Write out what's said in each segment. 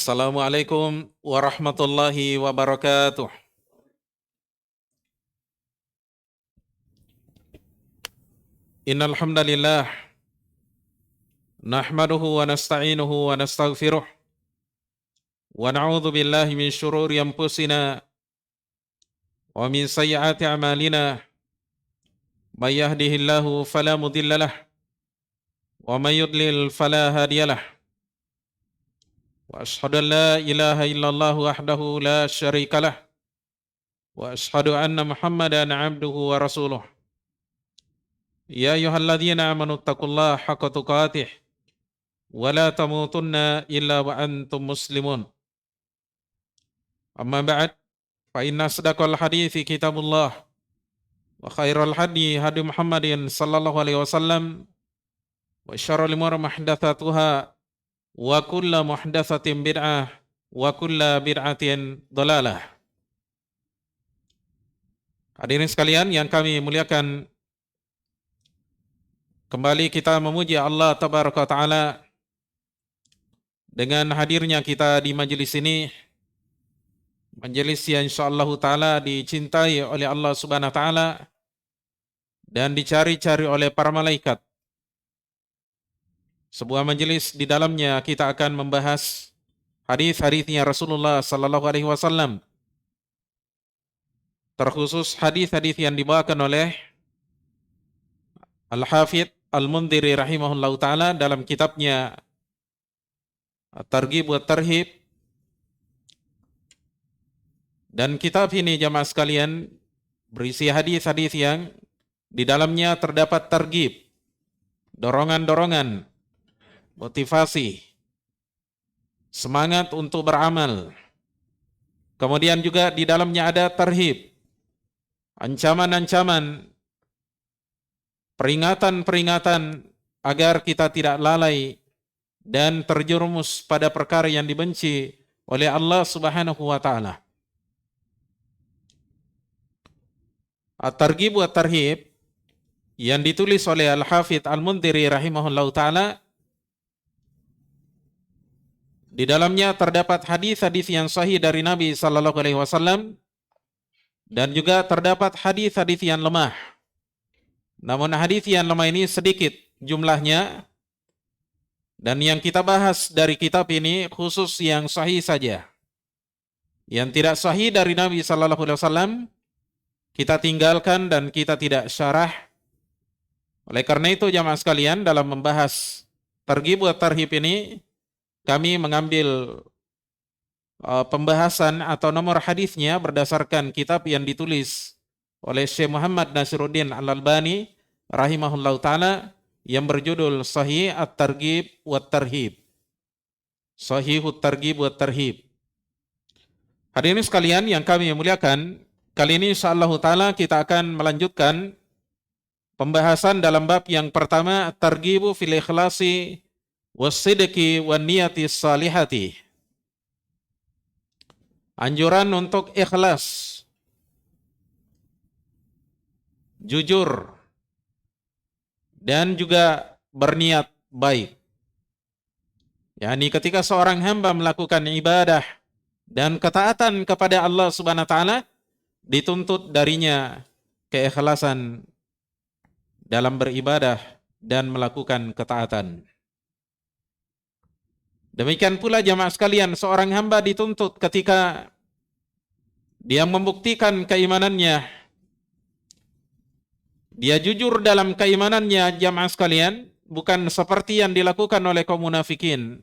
Assalamualaikum warahmatullahi wabarakatuh. Innal hamdalillah nahmaduhu wa nasta'inuhu wa nastaghfiruh wa na'udzu billahi min shururi anfusina wa min sayyiati a'malina. May yahdihillahu fala mudhillalah wa may yudlil fala hadiyalah. Wa asyhadu an la ilaha illallah wahdahu la syarikalah wa asyhadu anna Muhammadan 'abduhu wa rasuluh. Ya ayyuhalladzina amanu taqullaha haqqa tuqatih wa la tamutunna illa wa antum muslimun. Amma ba'd, fa inna asdaqal hadithi kitabullah wa khairal hadi hadi Muhammadin sallallahu alaihi wasallam wa syarrul umuri muhdatsatuha wa kullu muhdatsatin bid'ah wa kullu bid'atin dhalalah. Hadirin sekalian yang kami muliakan, kembali kita memuji Allah tabaraka taala dengan hadirnya kita di majelis ini, majelis yang insyaallah taala dicintai oleh Allah Subhanahu wa taala dan dicari-cari oleh para malaikat. Sebuah majelis di dalamnya kita akan membahas hadis-hadisnya Rasulullah sallallahu alaihi wasallam. Terkhusus hadis-hadis yang dibawakan oleh Al-Hafidz Al-Mundhiri rahimahullahu taala dalam kitabnya At-Targhib wa Tarhib. Dan kitab ini jamaah sekalian berisi hadis-hadis yang di dalamnya terdapat targhib, dorongan-dorongan, motivasi, semangat untuk beramal. Kemudian juga di dalamnya ada tarhib, ancaman-ancaman, peringatan-peringatan agar kita tidak lalai dan terjerumus pada perkara yang dibenci oleh Allah Subhanahu wa taala. At-Targhib wa Tarhib yang ditulis oleh Al-Hafidz Al-Mundhiri rahimahullahu taala, di dalamnya terdapat hadis-hadis yang sahih dari Nabi sallallahu alaihi wasallam dan juga terdapat hadis-hadis yang lemah. Namun hadis yang lemah ini sedikit jumlahnya, dan yang kita bahas dari kitab ini khusus yang sahih saja. Yang tidak sahih dari Nabi sallallahu alaihi wasallam kita tinggalkan dan kita tidak syarah. Oleh karena itu jamaah sekalian, dalam membahas Targhib wa Tarhib ini kami mengambil pembahasan atau nomor hadisnya berdasarkan kitab yang ditulis oleh Syekh Muhammad Nasiruddin Al-Albani rahimahullahu taala yang berjudul Sahih At-Targhib wa Tarhib. Sahihut Targhib wa Tarhib. Hadirin sekalian yang kami muliakan, kali ini insyaallah taala kita akan melanjutkan pembahasan dalam bab yang pertama, Targhibu fil ikhlasi was-sidqi wan niyati salihati. Anjuran untuk ikhlas, jujur, dan juga berniat baik. Yani ketika seorang hamba melakukan ibadah dan ketaatan kepada Allah Subhanahu wa taala, dituntut darinya keikhlasan dalam beribadah dan melakukan ketaatan. Demikian pula jamaah sekalian, seorang hamba dituntut ketika dia membuktikan keimanannya, dia jujur dalam keimanannya jamaah sekalian, bukan seperti yang dilakukan oleh kaum munafikin,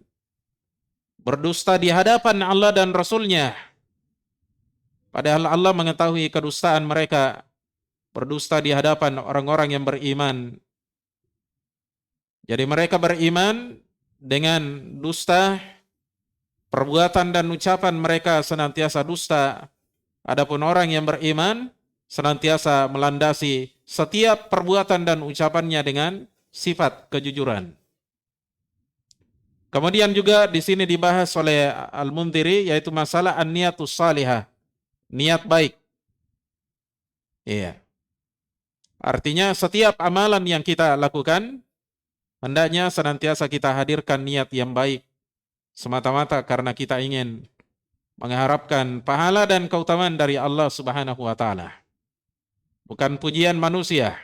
berdusta di hadapan Allah dan Rasulnya, padahal Allah mengetahui kedustaan mereka, berdusta di hadapan orang-orang yang beriman. Jadi mereka beriman dengan dusta, perbuatan dan ucapan mereka senantiasa dusta. Adapun orang yang beriman senantiasa melandasi setiap perbuatan dan ucapannya dengan sifat kejujuran. Kemudian juga di sini dibahas oleh Al-Mundhiri yaitu masalah an-niyatus salihah, niat baik. Iya. Artinya setiap amalan yang kita lakukan hendaknya senantiasa kita hadirkan niat yang baik. semata-mata karena kita ingin mengharapkan pahala dan keutamaan dari Allah Subhanahu wa taala. Bukan pujian manusia,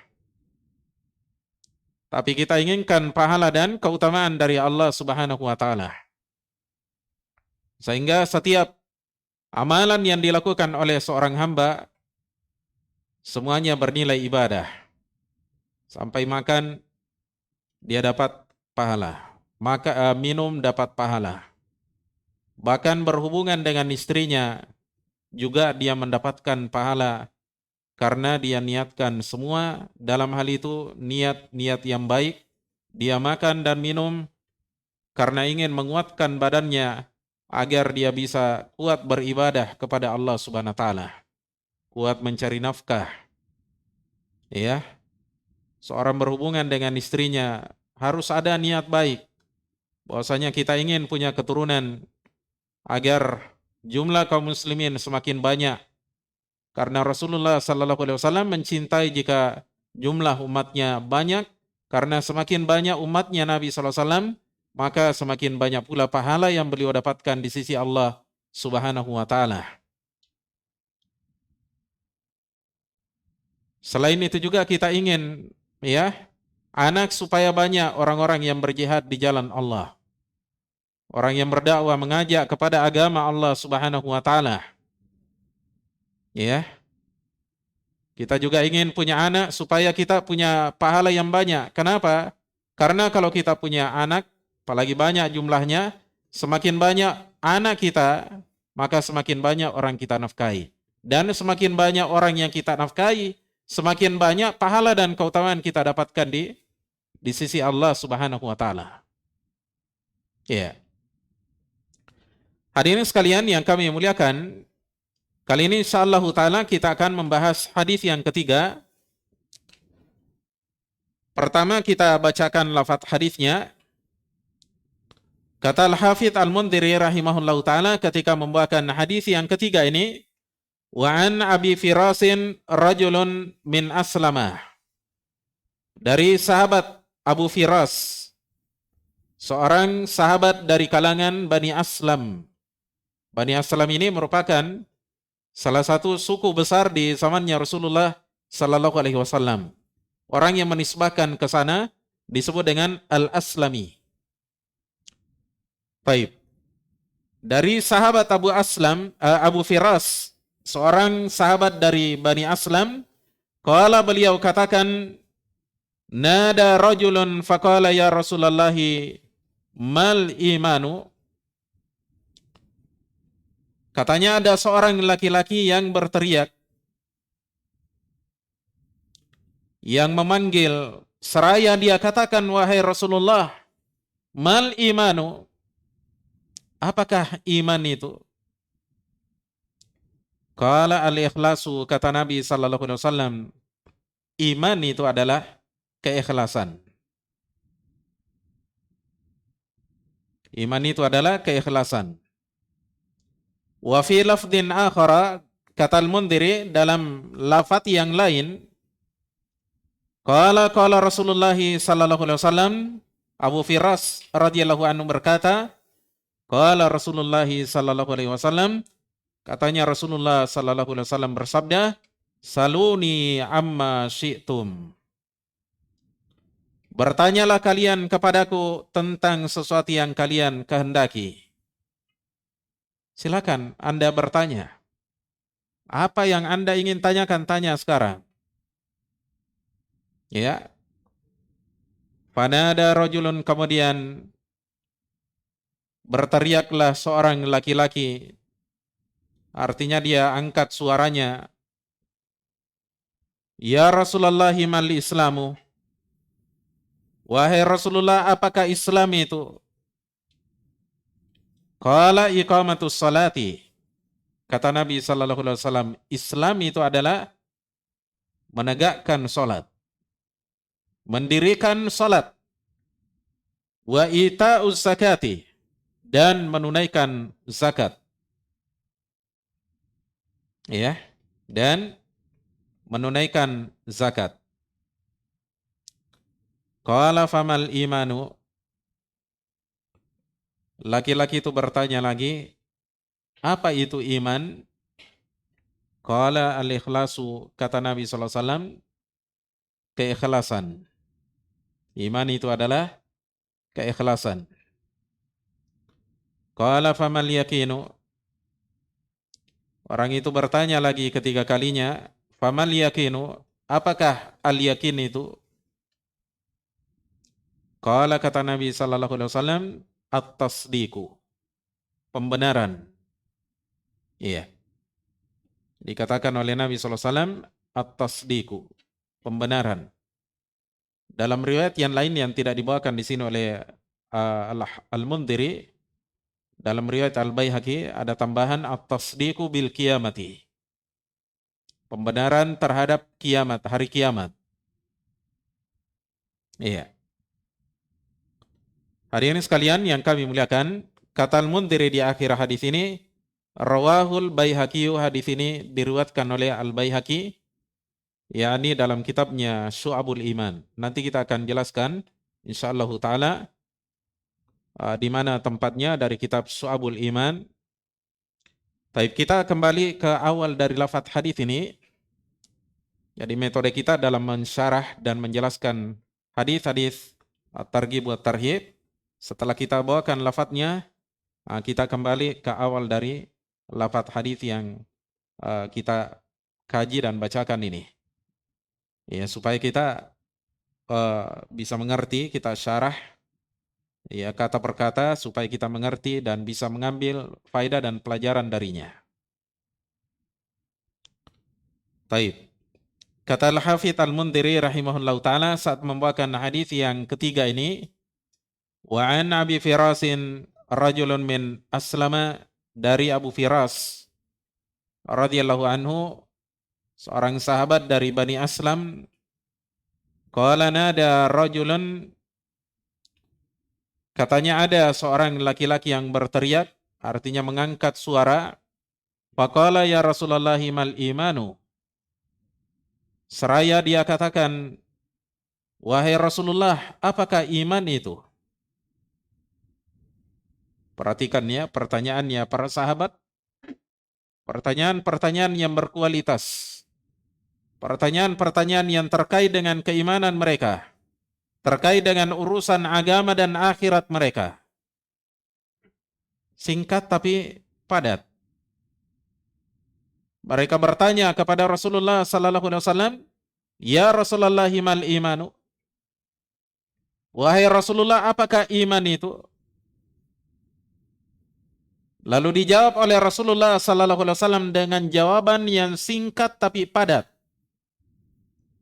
tapi kita inginkan pahala dan keutamaan dari Allah Subhanahu wa taala. Sehingga setiap amalan yang dilakukan oleh seorang hamba semuanya bernilai ibadah. Sampai makan dia dapat pahala, minum dapat pahala. Bahkan berhubungan dengan istrinya juga dia mendapatkan pahala karena dia niatkan semua dalam hal itu niat-niat yang baik. Dia makan dan minum karena ingin menguatkan badannya agar dia bisa kuat beribadah kepada Allah Subhanahu wa taala, kuat mencari nafkah. Ya, seorang berhubungan dengan istrinya harus ada niat baik. Bahwasanya kita ingin punya keturunan agar jumlah kaum muslimin semakin banyak. Karena Rasulullah sallallahu alaihi wasallam mencintai jika jumlah umatnya banyak, karena semakin banyak umatnya Nabi sallallahu alaihi wasallam, maka semakin banyak pula pahala yang beliau dapatkan di sisi Allah Subhanahu wa taala. Selain itu juga kita ingin anak supaya banyak orang-orang yang berjihad di jalan Allah. Orang yang berdakwah mengajak kepada agama Allah Subhanahu wa taala. Ya. Kita juga ingin punya anak supaya kita punya pahala yang banyak. Kenapa? Karena kalau kita punya anak, apalagi banyak jumlahnya, semakin banyak anak kita, maka semakin banyak orang kita nafkahi. Dan semakin banyak orang yang kita nafkahi, semakin banyak pahala dan keutamaan kita dapatkan di sisi Allah Subhanahu wa taala. Ya. Hadirin sekalian yang kami muliakan, kali ini insyaallah ta'ala kita akan membahas hadis yang ketiga. Pertama kita bacakan lafaz hadisnya. Kata Al-Hafidz Al-Mundhiri rahimahullahu ta'ala ketika membawakan hadis yang ketiga ini, wa an Abi Firasin rajulun min Aslamah. Dari sahabat Abu Firas, seorang sahabat dari kalangan Bani Aslam. Bani Aslam ini merupakan salah satu suku besar di zamannya Rasulullah sallallahu alaihi wasallam. Orang yang menisbahkan ke sana disebut dengan Al-Aslami. Baik. Dari sahabat Abu Firas, seorang sahabat dari Bani Aslam, qala beliau katakan, nada rajulun faqala ya Rasulullah mal imanu. Katanya ada seorang laki-laki yang berteriak, yang memanggil, seraya dia katakan, wahai Rasulullah, mal imanu, apakah iman itu? Qala al-ikhlasu, kata Nabi sallallahu alaihi wasallam, iman itu adalah keikhlasan. Iman itu adalah keikhlasan. Wa fi lafdin akhara, kata Al-Mundhiri dalam lafaz yang lain, qala Rasulullah sallallahu alaihi wasallam, Abu Firas radhiyallahu anhu berkata, qala Rasulullah sallallahu alaihi wasallam, katanya Rasulullah sallallahu alaihi wasallam bersabda, saluni amma syi'tum. Bertanyalah kalian kepadaku tentang sesuatu yang kalian kehendaki. Silakan Anda bertanya. Apa yang Anda ingin tanyakan, tanya sekarang. Ya. Fanada rajulun, kemudian berteriaklah seorang laki-laki. Artinya dia angkat suaranya. Ya Rasulullah mal islamu. Wahai Rasulullah, apakah Islam itu? Qala iqamatus salati. Kata Nabi sallallahu alaihi wasallam, Islam itu adalah menegakkan salat, mendirikan salat, wa ita'uz zakati, dan menunaikan zakat. Ya, dan menunaikan zakat. Qala famal imanu. Laki-laki itu bertanya lagi, apa itu iman? Qala al-ikhlasu, kata Nabi SAW, keikhlasan. Iman itu adalah keikhlasan. Qala famal yakinu, orang itu bertanya lagi ketiga kalinya, famal yakinu, apakah al-yakin itu? Qala, kata Nabi sallallahu alaihi wasallam, at-tasdiqu, pembenaran. Iya. Dikatakan oleh Nabi sallallahu alaihi wasallam at-tasdiqu, pembenaran. Dalam riwayat yang lain yang tidak dibawakan di sini oleh Al-Mundhiri, dalam riwayat Al-Baihaqi ada tambahan at-tasdiqu bil qiyamati. Pembenaran terhadap kiamat, hari kiamat. Iya. Hari ini sekalian yang kami muliakan, kata Al-Mundhiri di akhir hadis ini, rawahul Baihaqi, hadis ini diriwayatkan oleh Al-Baihaqi, yakni dalam kitabnya Syu'abul Iman. Nanti kita akan jelaskan insyaallah taala di mana tempatnya dari kitab Syu'abul Iman. Baik, kita kembali ke awal dari lafaz hadis ini. Jadi metode kita dalam mensyarah dan menjelaskan hadis-hadis at-targhib wa tarhib, setelah kita bawakan lafadznya, kita kembali ke awal dari lafaz hadis yang kita kaji dan bacakan ini. Ya, supaya kita bisa mengerti, kita syarah ya kata per kata supaya kita mengerti dan bisa mengambil faedah dan pelajaran darinya. Taib. Kata Al-Hafidz Al-Mundhiri rahimahullahu taala saat membawakan hadis yang ketiga ini, wa an Abi Firasin rajulun min Aslama, dari Abu Firas radhiyallahu anhu, seorang sahabat dari Bani Aslam, qala nada rajulun, katanya ada seorang laki-laki yang berteriak, artinya mengangkat suara, faqala ya Rasulullah mal imanu, seraya dia katakan, wahai Rasulullah, apakah iman itu? Perhatikan ya pertanyaannya para sahabat, pertanyaan-pertanyaan yang berkualitas, pertanyaan-pertanyaan yang terkait dengan keimanan mereka, terkait dengan urusan agama dan akhirat mereka. Singkat tapi padat. Mereka bertanya kepada Rasulullah sallallahu alaihi wasallam, "Ya Rasulullah, mal imanu?" Wahai Rasulullah, apakah iman itu? Lalu dijawab oleh Rasulullah sallallahu alaihi wasallam dengan jawaban yang singkat tapi padat.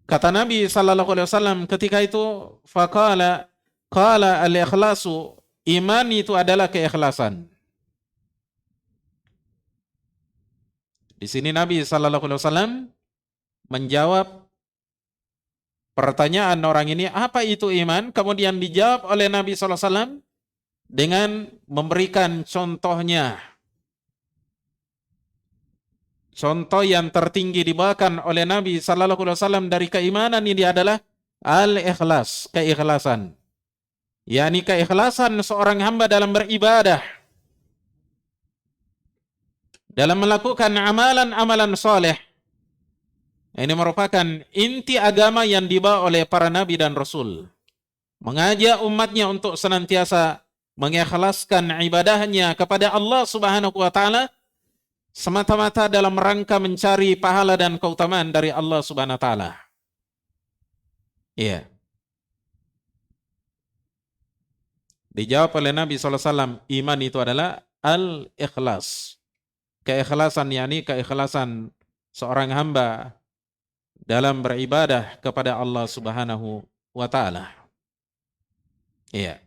Kata Nabi sallallahu alaihi wasallam ketika itu, faqala qala al-ikhlasu, iman itu adalah keikhlasan. Di sini Nabi sallallahu alaihi wasallam menjawab pertanyaan orang ini, apa itu iman? Kemudian dijawab oleh Nabi sallallahu alaihi wasallam dengan memberikan contohnya. Contoh yang tertinggi dibawakan oleh Nabi sallallahu alaihi wasallam dari keimanan ini adalah al-ikhlas, keikhlasan. yakni keikhlasan seorang hamba dalam beribadah, dalam melakukan amalan-amalan soleh. Ini merupakan inti agama yang dibawa oleh para nabi dan rasul. Mengajak umatnya untuk senantiasa mengikhlaskan ibadahnya kepada Allah Subhanahu wa taala semata-mata dalam rangka mencari pahala dan keutamaan dari Allah Subhanahu wa taala. Iya. Dijawab oleh Nabi SAW, iman itu adalah al-ikhlas. Keikhlasan, yakni keikhlasan seorang hamba dalam beribadah kepada Allah Subhanahu wa taala. Iya.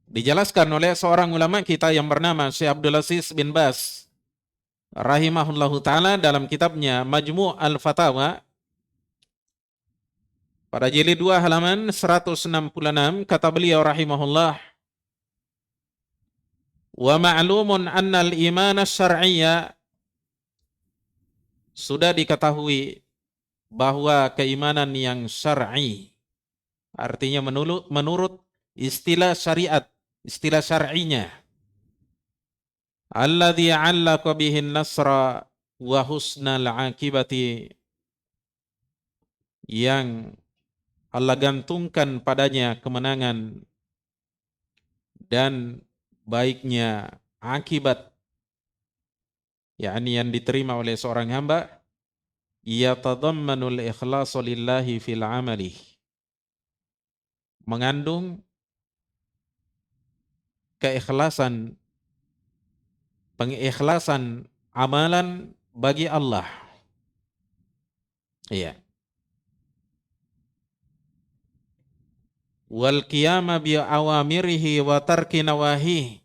Dijelaskan oleh seorang ulama kita yang bernama Syekh Abdul Aziz bin Baz rahimahullahu taala dalam kitabnya Majmu' al-Fatawa pada jilid 2 halaman 166, kata beliau rahimahullah, wa ma'lumun anna al-iman asy-syar'iyya, sudah diketahui bahwa keimanan yang syar'i, artinya menurut istilah syariat, istilah syar'inya, alladzi 'allaqa bihin nasra wa husnal 'akibati, yang Allah gantungkan padanya kemenangan dan baiknya akibat, yakni yang diterima oleh seorang hamba, yatadammanul ikhlasu lillahi fil amali, mengandung keikhlasan, pengikhlasan amalan bagi Allah. Iya. Wal qiyama bi awamirihi wa tarki nawahi,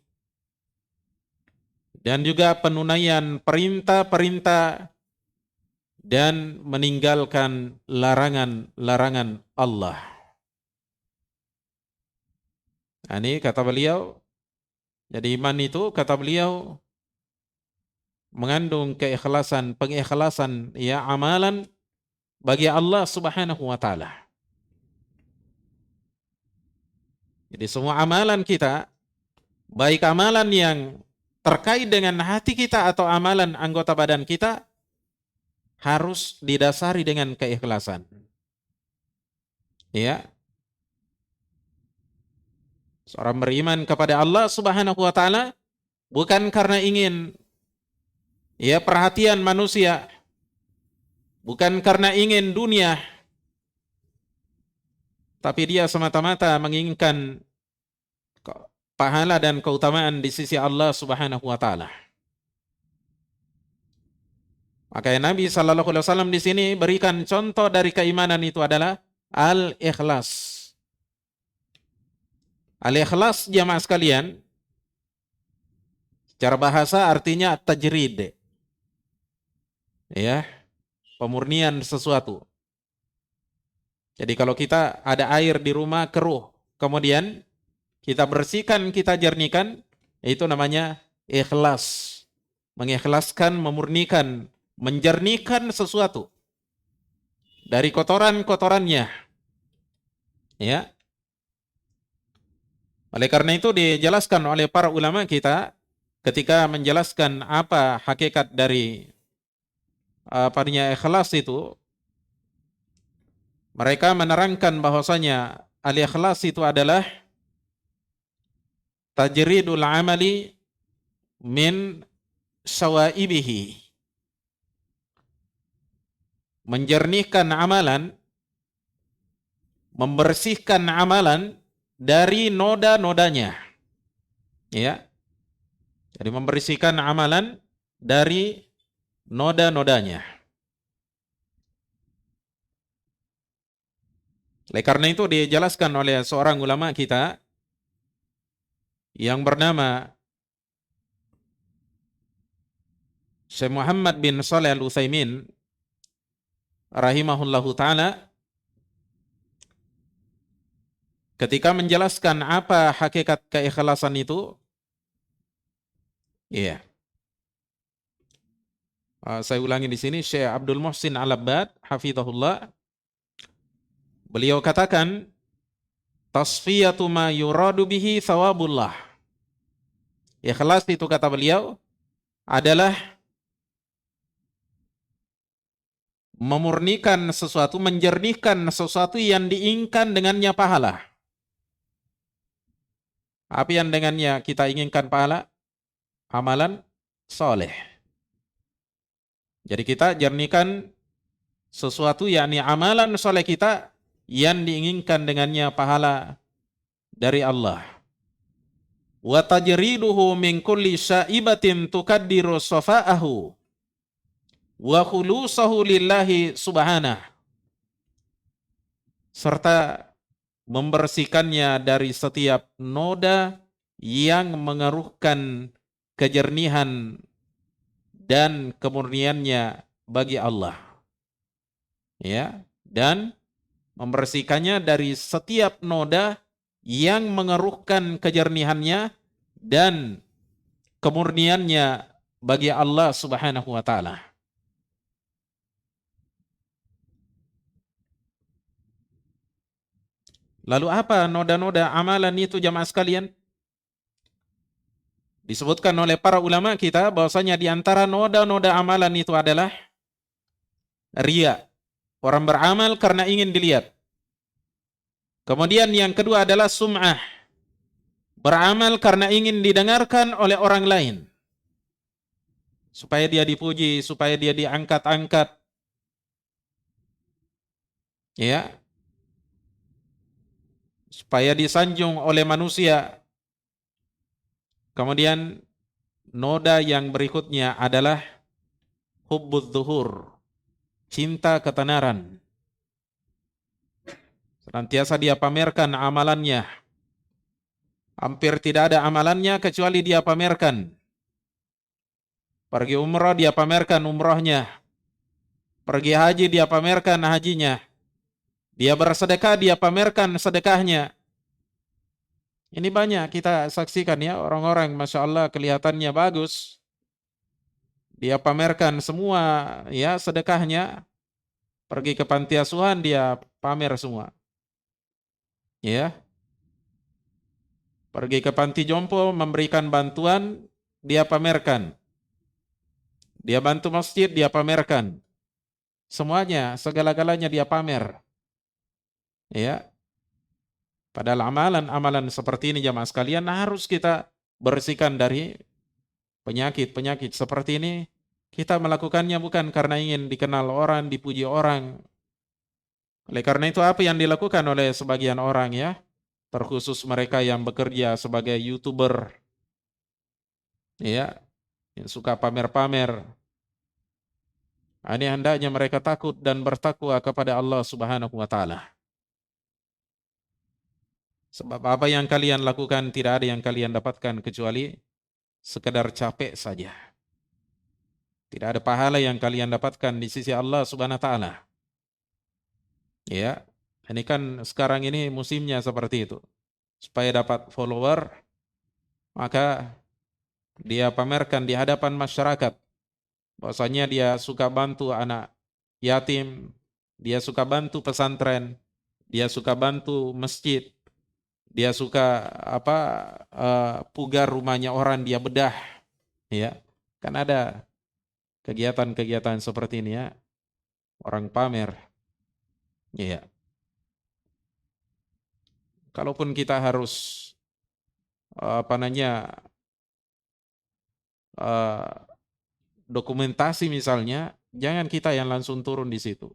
dan juga penunaian perintah-perintah dan meninggalkan larangan-larangan Allah. Ini kata beliau, jadi iman itu kata beliau mengandung keikhlasan, pengikhlasan ya amalan bagi Allah Subhanahu wa taala. Jadi semua amalan kita, baik amalan yang terkait dengan hati kita atau amalan anggota badan kita, harus didasari dengan keikhlasan. Ya. Seorang beriman kepada Allah Subhanahu wa taala bukan karena ingin ya perhatian manusia, bukan karena ingin dunia, tapi dia semata-mata menginginkan pahala dan keutamaan di sisi Allah Subhanahu wa taala. Makanya Nabi sallallahu alaihi wasallam di sini berikan contoh dari keimanan itu adalah al-ikhlas. Al-ikhlas jamaah sekalian, secara bahasa artinya tajrid. Ya, pemurnian sesuatu. Jadi kalau kita ada air di rumah keruh, kemudian kita bersihkan, kita jernihkan, itu namanya ikhlas. Mengikhlaskan, memurnikan, menjernihkan sesuatu dari kotoran-kotorannya. Ya. Oleh karena itu dijelaskan oleh para ulama kita ketika menjelaskan apa hakikat dari padanya ikhlas itu, mereka menerangkan bahwasanya al-ikhlas itu adalah tajridul amali min syawaibihi, menjernihkan amalan, membersihkan amalan dari noda-nodanya. Ya. Jadi membersihkan amalan dari noda-nodanya. Oleh karena itu dijelaskan oleh seorang ulama kita yang bernama Syekh Muhammad bin Shalih Al-Utsaimin rahimahullahu taala, ketika menjelaskan apa hakikat keikhlasan itu, iya. Saya ulangi di sini, Syekh Abdul Muhsin Al-Abbad hafizahullah, beliau katakan tasfiyatu ma yuradu bihi thawabullah. Ikhlas itu kata beliau adalah memurnikan sesuatu, menjernihkan sesuatu yang diinginkan dengannya pahala. Apa yang dengannya kita inginkan pahala? Amalan soleh. Jadi kita jernihkan sesuatu, yakni amalan soleh kita yang diinginkan dengannya pahala dari Allah. Wa tajriduhu min kulli syaibatin tukaddiru safa'ahu wa khulusahu lillahi subhanah, serta membersihkannya dari setiap noda yang mengeruhkan kejernihan dan kemurniannya bagi Allah. Ya, dan membersihkannya dari setiap noda yang mengeruhkan kejernihannya dan kemurniannya bagi Allah Subhanahu wa taala. Lalu apa noda-noda amalan itu jamaah sekalian? Disebutkan oleh para ulama kita bahwasanya di antara noda-noda amalan itu adalah riya. Orang beramal karena ingin dilihat. Kemudian yang kedua adalah sum'ah. Beramal karena ingin didengarkan oleh orang lain. Supaya dia dipuji, supaya dia diangkat-angkat. Ya. Supaya disanjung oleh manusia. Kemudian noda yang berikutnya adalah hubbudz zuhur. Cinta ketenaran. Senantiasa dia pamerkan amalannya. Hampir tidak ada amalannya kecuali dia pamerkan. Pergi umrah dia pamerkan umrahnya. Pergi haji dia pamerkan hajinya. Dia bersedekah dia pamerkan sedekahnya. Ini banyak kita saksikan ya, orang-orang Masya Allah kelihatannya bagus. Dia pamerkan semua ya sedekahnya. Pergi ke panti asuhan dia pamer semua. Ya. Pergi ke panti jompo memberikan bantuan dia pamerkan. Dia bantu masjid dia pamerkan. Semuanya, segala-galanya dia pamer. Ya. Padahal amalan-amalan seperti ini jamaah sekalian harus kita bersihkan dari penyakit-penyakit seperti ini. Kita melakukannya bukan karena ingin dikenal orang, dipuji orang. Oleh karena itu apa yang dilakukan oleh sebagian orang ya, terkhusus mereka yang bekerja sebagai YouTuber, ya, yang suka pamer-pamer. Ini hendaknya mereka takut dan bertakwa kepada Allah Subhanahu wa taala. Sebab apa yang kalian lakukan tidak ada yang kalian dapatkan kecuali sekedar capek saja. Tidak ada pahala yang kalian dapatkan di sisi Allah Subhanahu wa taala. Ya, ini kan sekarang ini musimnya seperti itu. Supaya dapat follower, maka dia pamerkan di hadapan masyarakat. Bahwasanya dia suka bantu anak yatim, dia suka bantu pesantren, dia suka bantu masjid, dia suka pugar rumahnya orang dia bedah, ya. Kan ada kegiatan-kegiatan seperti ini ya, orang pamer, ya. Kalaupun kita harus dokumentasi misalnya, jangan kita yang langsung turun di situ.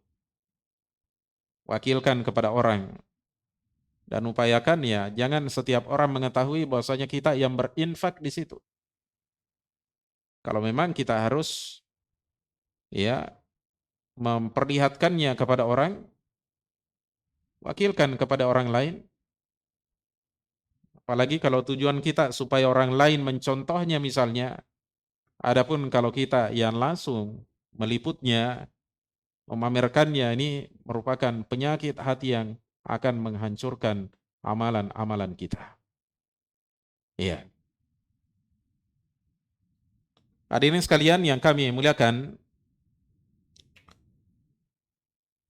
Wakilkan kepada orang. Dan upayakan ya, jangan setiap orang mengetahui bahwasanya kita yang berinfak di situ. Kalau memang kita harus ya memperlihatkannya kepada orang, wakilkan kepada orang lain. Apalagi kalau tujuan kita supaya orang lain mencontohnya misalnya. Adapun kalau kita yang langsung meliputnya, memamerkannya, ini merupakan penyakit hati yang akan menghancurkan amalan-amalan kita. Iya. Hadirin sekalian yang kami muliakan,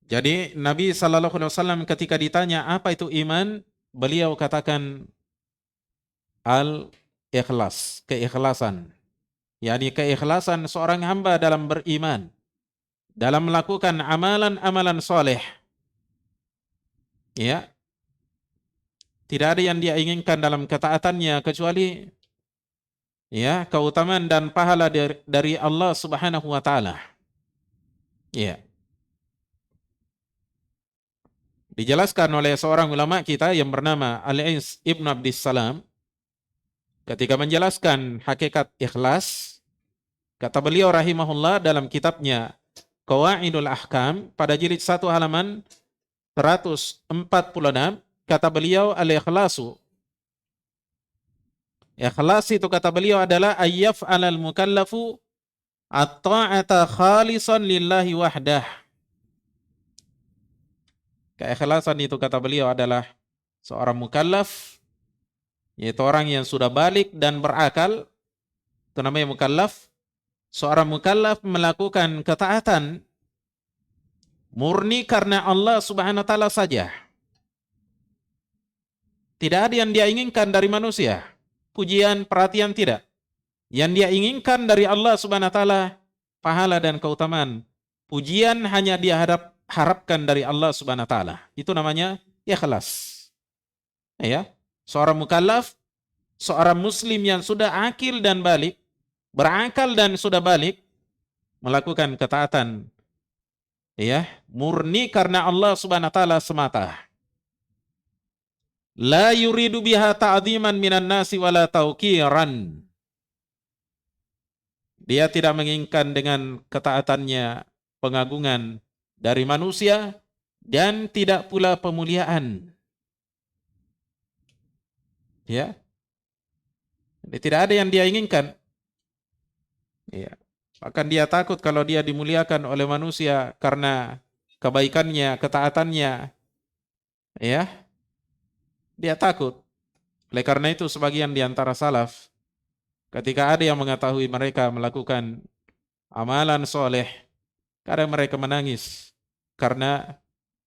jadi Nabi Sallallahu Alaihi Wasallam ketika ditanya apa itu iman, beliau katakan al-ikhlas, keikhlasan. Yani keikhlasan seorang hamba dalam beriman, dalam melakukan amalan-amalan soleh. Ya, tidak ada yang dia inginkan dalam ketaatannya kecuali ya keutamaan dan pahala dari Allah Subhanahu wa taala. Ya. Dijelaskan oleh seorang ulama kita yang bernama Al-Ais Ibn Abdissalam ketika menjelaskan hakikat ikhlas, kata beliau rahimahullah dalam kitabnya Qawaidul Ahkam pada jilid 1 halaman 146, kata beliau al-ikhlasu. Ikhlas itu kata beliau adalah ayyaf alal mukallafu at-ta'ata khalisan lillahi wahdah. Keikhlasan itu kata beliau adalah seorang mukallaf, yaitu orang yang sudah balik dan berakal, itu namanya mukallaf. Seorang mukallaf melakukan ketaatan murni karena Allah Subhanahu wa taala saja. Tidak ada yang dia inginkan dari manusia. Pujian, perhatian tidak. Yang dia inginkan dari Allah Subhanahu wa taala pahala dan keutamaan. Pujian hanya dia harapkan dari Allah Subhanahu wa taala. Itu namanya ikhlas. Ya. Seorang mukallaf, seorang muslim yang sudah akil dan balik, berakal dan sudah balik, melakukan ketaatan, ya, murni karena Allah Subhanahu wa taala semata. La yuridu biha ta'dhiman minan nasi wala tauqiran. Dia tidak menginginkan dengan ketaatannya pengagungan dari manusia dan tidak pula pemuliaan. Ya. Jadi tidak ada yang dia inginkan. Ya. Bahkan dia takut kalau dia dimuliakan oleh manusia karena kebaikannya, ketaatannya. Ya. Dia takut. Oleh karena itu sebagian di antara salaf, ketika ada yang mengetahui mereka melakukan amalan soleh, kadang mereka menangis karena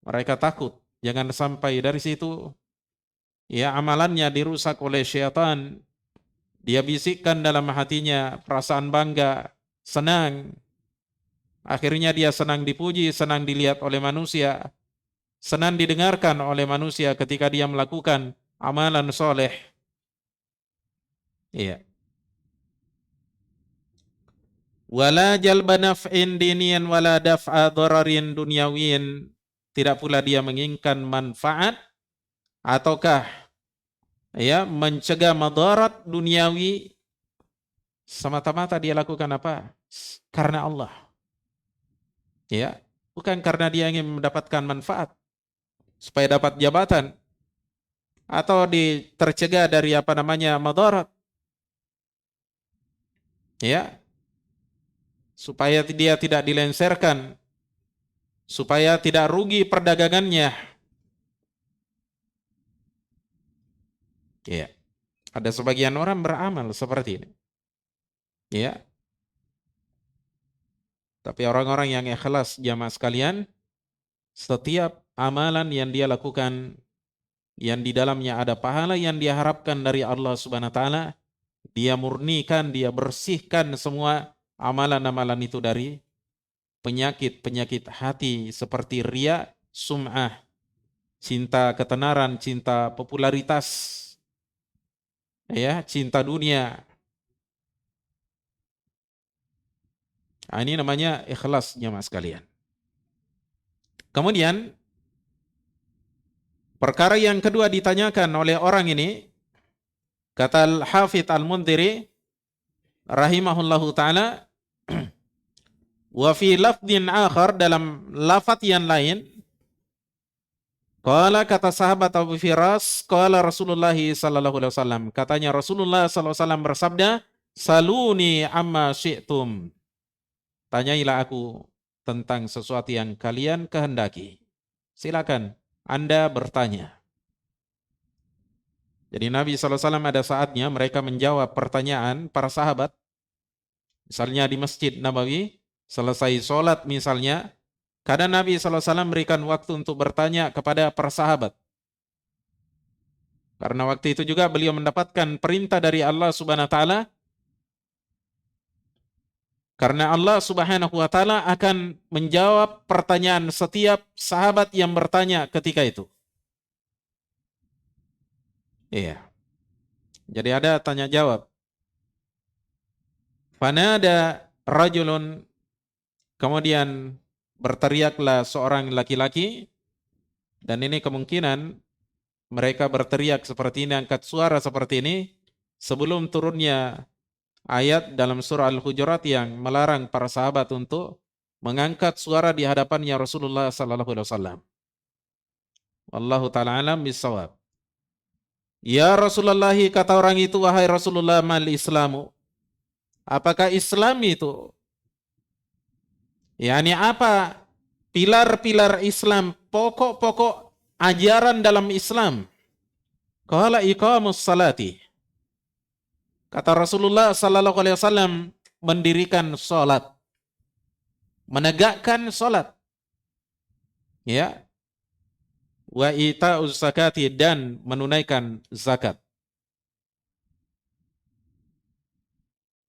mereka takut jangan sampai dari situ ya amalannya dirusak oleh syaitan. Dia bisikkan dalam hatinya perasaan bangga, senang. Akhirnya dia senang dipuji, senang dilihat oleh manusia, senang didengarkan oleh manusia ketika dia melakukan amalan soleh. Iya. Wala jalba naf'in diniyan wala daf'a dhararin dunyawin. Tidak pula dia menginginkan manfaat ataukah ya mencegah madarat duniawi. Semata-mata dia lakukan apa? Karena Allah. Ya, bukan karena dia ingin mendapatkan manfaat supaya dapat jabatan atau tercegah dari apa namanya madarat. Ya, supaya dia tidak dilenserkan, supaya tidak rugi perdagangannya. Ya. Ada sebagian orang beramal seperti ini. Ya. Tapi orang-orang yang ikhlas jamaah sekalian, setiap amalan yang dia lakukan yang di dalamnya ada pahala yang dia harapkan dari Allah Subhanahu wa taala, dia murnikan, dia bersihkan semua amalan-amalan itu dari penyakit-penyakit hati seperti riya, sum'ah, cinta ketenaran, cinta popularitas, ya, cinta dunia. Nah, ini namanya ikhlas jamaah sekalian. Kemudian perkara yang kedua ditanyakan oleh orang ini, kata Al-Hafidz Al-Mundhiri rahimahullahu taala, wa fi lafdhin akhar, dalam lafaz yang lain, qala, kata sahabat Abu Firas, qala Rasulullah sallallahu alaihi wasallam, katanya Rasulullah sallallahu alaihi wasallam bersabda, saluni amma syi'tum. Tanyailah aku tentang sesuatu yang kalian kehendaki. Silakan Anda bertanya. Jadi Nabi SAW ada saatnya mereka menjawab pertanyaan para sahabat. Misalnya di Masjid Nabawi, selesai sholat misalnya, kadang Nabi SAW memberikan waktu untuk bertanya kepada para sahabat. Karena waktu itu juga beliau mendapatkan perintah dari Allah Subhanahu wa taala. Karena Allah Subhanahu wa taala akan menjawab pertanyaan setiap sahabat yang bertanya ketika itu. Iya. Jadi ada tanya jawab. Fanada rajulun, kemudian berteriaklah seorang laki-laki, dan ini kemungkinan mereka berteriak seperti ini, angkat suara seperti ini sebelum turunnya ayat dalam surah Al-Hujurat yang melarang para sahabat untuk mengangkat suara di hadapannya Rasulullah sallallahu alaihi wasallam. Wallahu taala alam bisawab. Ya Rasulullah, kata orang itu, wahai Rasulullah, mal Islamu? Apakah Islam itu? Yani apa pilar-pilar Islam, pokok-pokok ajaran dalam Islam? Qala iqamus salati. Kata Rasulullah sallallahu alaihi wasallam, mendirikan salat, menegakkan salat. Ya. wa ita'uz zakati, dan menunaikan zakat.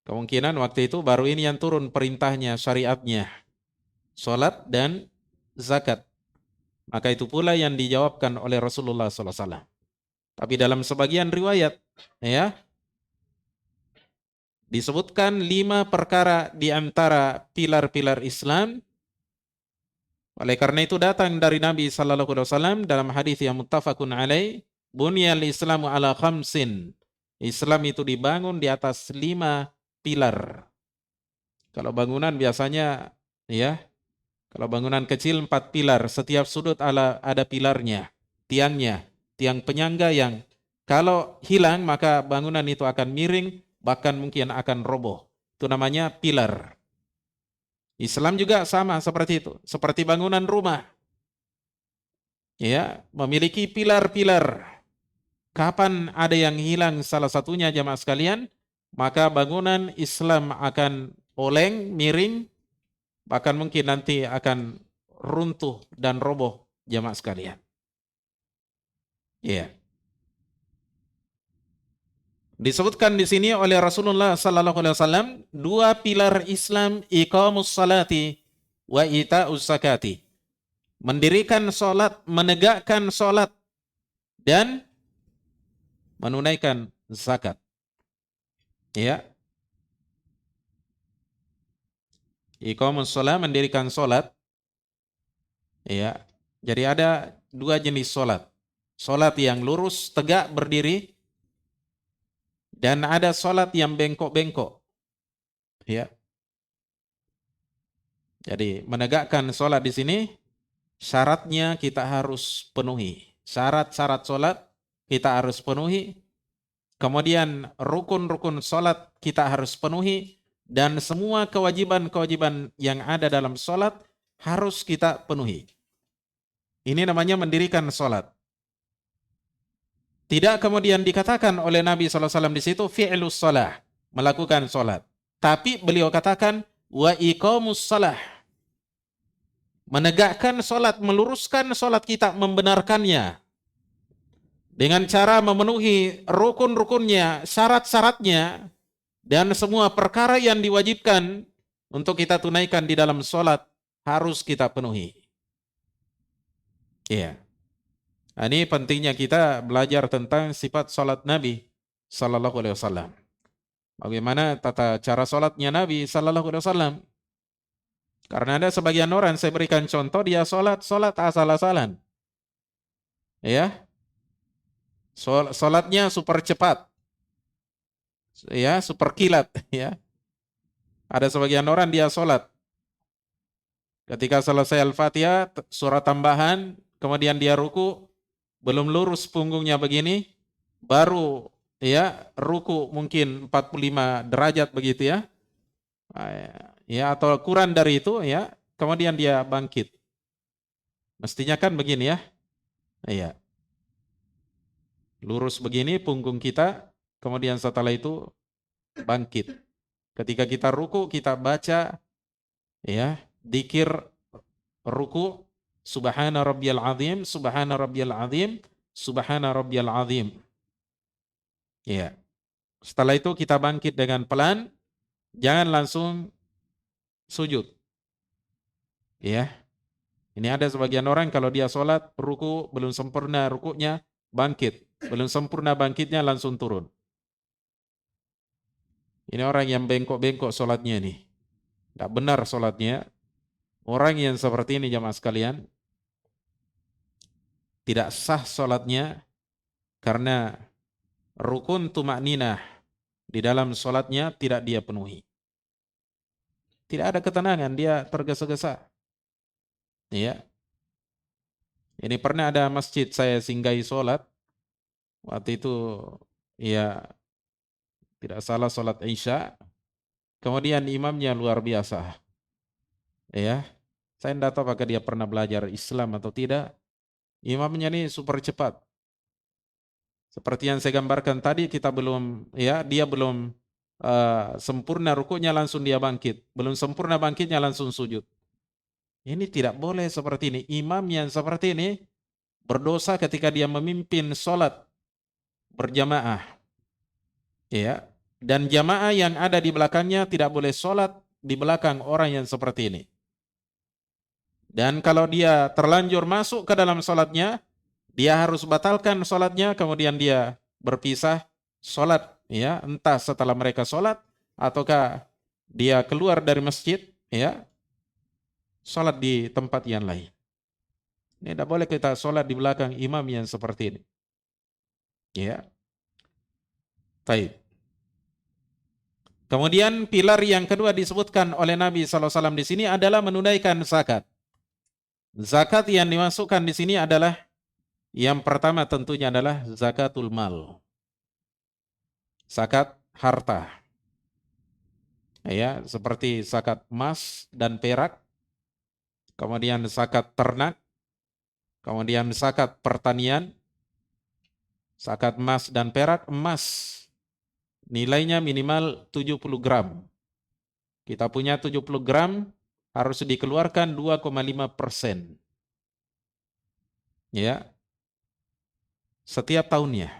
Kemungkinan waktu itu baru ini yang turun perintahnya, syariatnya, salat dan zakat. Maka itu pula yang dijawabkan oleh Rasulullah SAW. Tapi dalam sebagian riwayat, ya, disebutkan 5 perkara di antara pilar-pilar Islam. Oleh karena itu datang dari Nabi sallallahu alaihi wasallam dalam hadis yang muttafaqun alaih, bunyal Islamu ala khamsin. Islam itu dibangun di atas 5 pilar. Kalau bangunan biasanya, ya, kalau bangunan kecil 4 pilar, setiap sudut ada pilarnya, tiangnya, tiang penyangga yang kalau hilang maka bangunan itu akan miring, bahkan mungkin akan roboh. Itu namanya pilar. Islam juga sama seperti itu, seperti bangunan rumah. Ya, memiliki pilar-pilar. Kapan ada yang hilang salah satunya jamaah sekalian, maka bangunan Islam akan oleng, miring, bahkan mungkin nanti akan runtuh dan roboh jamaah sekalian. Ya. Disebutkan di sini oleh Rasulullah sallallahu alaihi wasallam 2 pilar Islam, iqamus salati wa ita'uz zakati. Mendirikan salat, menegakkan salat dan menunaikan zakat. Ya. Iqamus shalah, mendirikan salat. Ya. Jadi ada 2 jenis salat. Salat yang lurus, tegak, berdiri, dan ada salat yang bengkok-bengkok. Ya. Jadi menegakkan salat di sini syaratnya kita harus penuhi. Syarat-syarat salat kita harus penuhi. Kemudian rukun-rukun salat kita harus penuhi, dan semua kewajiban-kewajiban yang ada dalam salat harus kita penuhi. Ini namanya mendirikan salat. Tidak kemudian dikatakan oleh Nabi SAW di situ fi'lus salah, melakukan salat. Tapi beliau katakan wa iqamus salah, menegakkan salat, meluruskan salat kita, membenarkannya dengan cara memenuhi rukun-rukunnya, syarat-syaratnya, dan semua perkara yang diwajibkan untuk kita tunaikan di dalam salat harus kita penuhi. Iya. Ini pentingnya kita belajar tentang sifat salat Nabi sallallahu alaihi wasallam. Bagaimana tata cara salatnya Nabi sallallahu alaihi wasallam? Karena ada sebagian orang, saya berikan contoh, dia salat asal-asalan. Ya. Salatnya super cepat. Ya, super kilat, ya. Ada sebagian orang dia salat, ketika selesai Al-Fatihah, surat tambahan, kemudian dia ruku, belum lurus punggungnya begini, baru ya ruku mungkin 45 derajat begitu ya. Ya, atau kurang dari itu ya, kemudian dia bangkit. Mestinya kan begini ya. Iya. Lurus begini punggung kita, kemudian setelah itu bangkit. Ketika kita ruku, kita baca ya dzikir ruku, subhana rabbiyal azim, subhana rabbiyal azim, subhana rabbiyal azim. Ya. Setelah itu kita bangkit dengan pelan, jangan langsung sujud. Ya. Ini ada sebagian orang kalau dia sholat, ruku, belum sempurna rukunya, bangkit. Belum sempurna bangkitnya, langsung turun. Ini orang yang bengkok-bengkok sholatnya nih. Tidak benar sholatnya. Orang yang seperti ini jamaah sekalian, tidak sah sholatnya karena rukun tumakninah di dalam sholatnya tidak dia penuhi. Tidak ada ketenangan, dia tergesa-gesa. Ya. Ini pernah ada masjid saya singgahi sholat. Waktu itu ya tidak salah sholat Isya. Kemudian imamnya luar biasa. Ya. Saya tidak tahu apakah dia pernah belajar Islam atau tidak. Imamnya ini super cepat. Seperti yang saya gambarkan tadi, kita belum ya, dia belum sempurna rukunya langsung dia bangkit. Belum sempurna bangkitnya langsung sujud. Ini tidak boleh seperti ini. Imam yang seperti ini berdosa ketika dia memimpin sholat berjamaah, ya, dan jamaah yang ada di belakangnya tidak boleh sholat di belakang orang yang seperti ini. Dan kalau dia terlanjur masuk ke dalam sholatnya, dia harus batalkan sholatnya, kemudian dia berpisah sholat, ya, entah setelah mereka sholat ataukah dia keluar dari masjid, ya, sholat di tempat yang lain. Ini tidak boleh kita sholat di belakang imam yang seperti ini. Ya, baik. Kemudian pilar yang kedua disebutkan oleh Nabi SAW di sini adalah menunaikan zakat. Zakat yang dimasukkan di sini adalah yang pertama tentunya adalah zakatul mal, zakat harta. Ya, seperti zakat emas dan perak, kemudian zakat ternak, kemudian zakat pertanian, zakat emas dan perak. Emas nilainya minimal 70 gram. Kita punya 70 gram, harus dikeluarkan 2,5%. Ya, setiap tahunnya.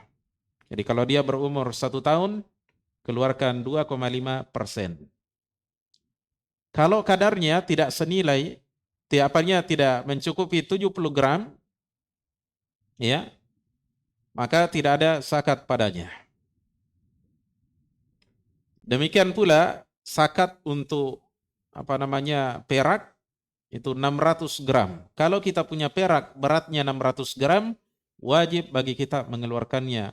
Jadi kalau dia berumur 1 tahun, keluarkan 2,5%. Kalau kadarnya tidak senilai, tidak mencukupi 70 gram, ya, maka tidak ada zakat padanya. Demikian pula zakat untuk perak itu 600 gram. Kalau kita punya perak beratnya 600 gram, wajib bagi kita mengeluarkannya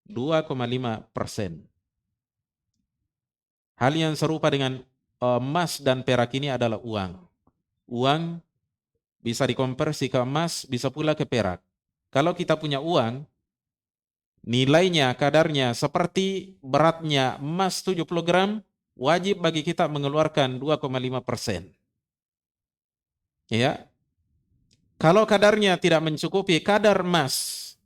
2,5%. Hal yang serupa dengan emas dan perak ini adalah uang. Uang bisa dikonversi ke emas, bisa pula ke perak. Kalau kita punya uang, nilainya, kadarnya seperti beratnya emas 70 gram, wajib bagi kita mengeluarkan 2,5%. Ya. Kalau kadarnya tidak mencukupi kadar emas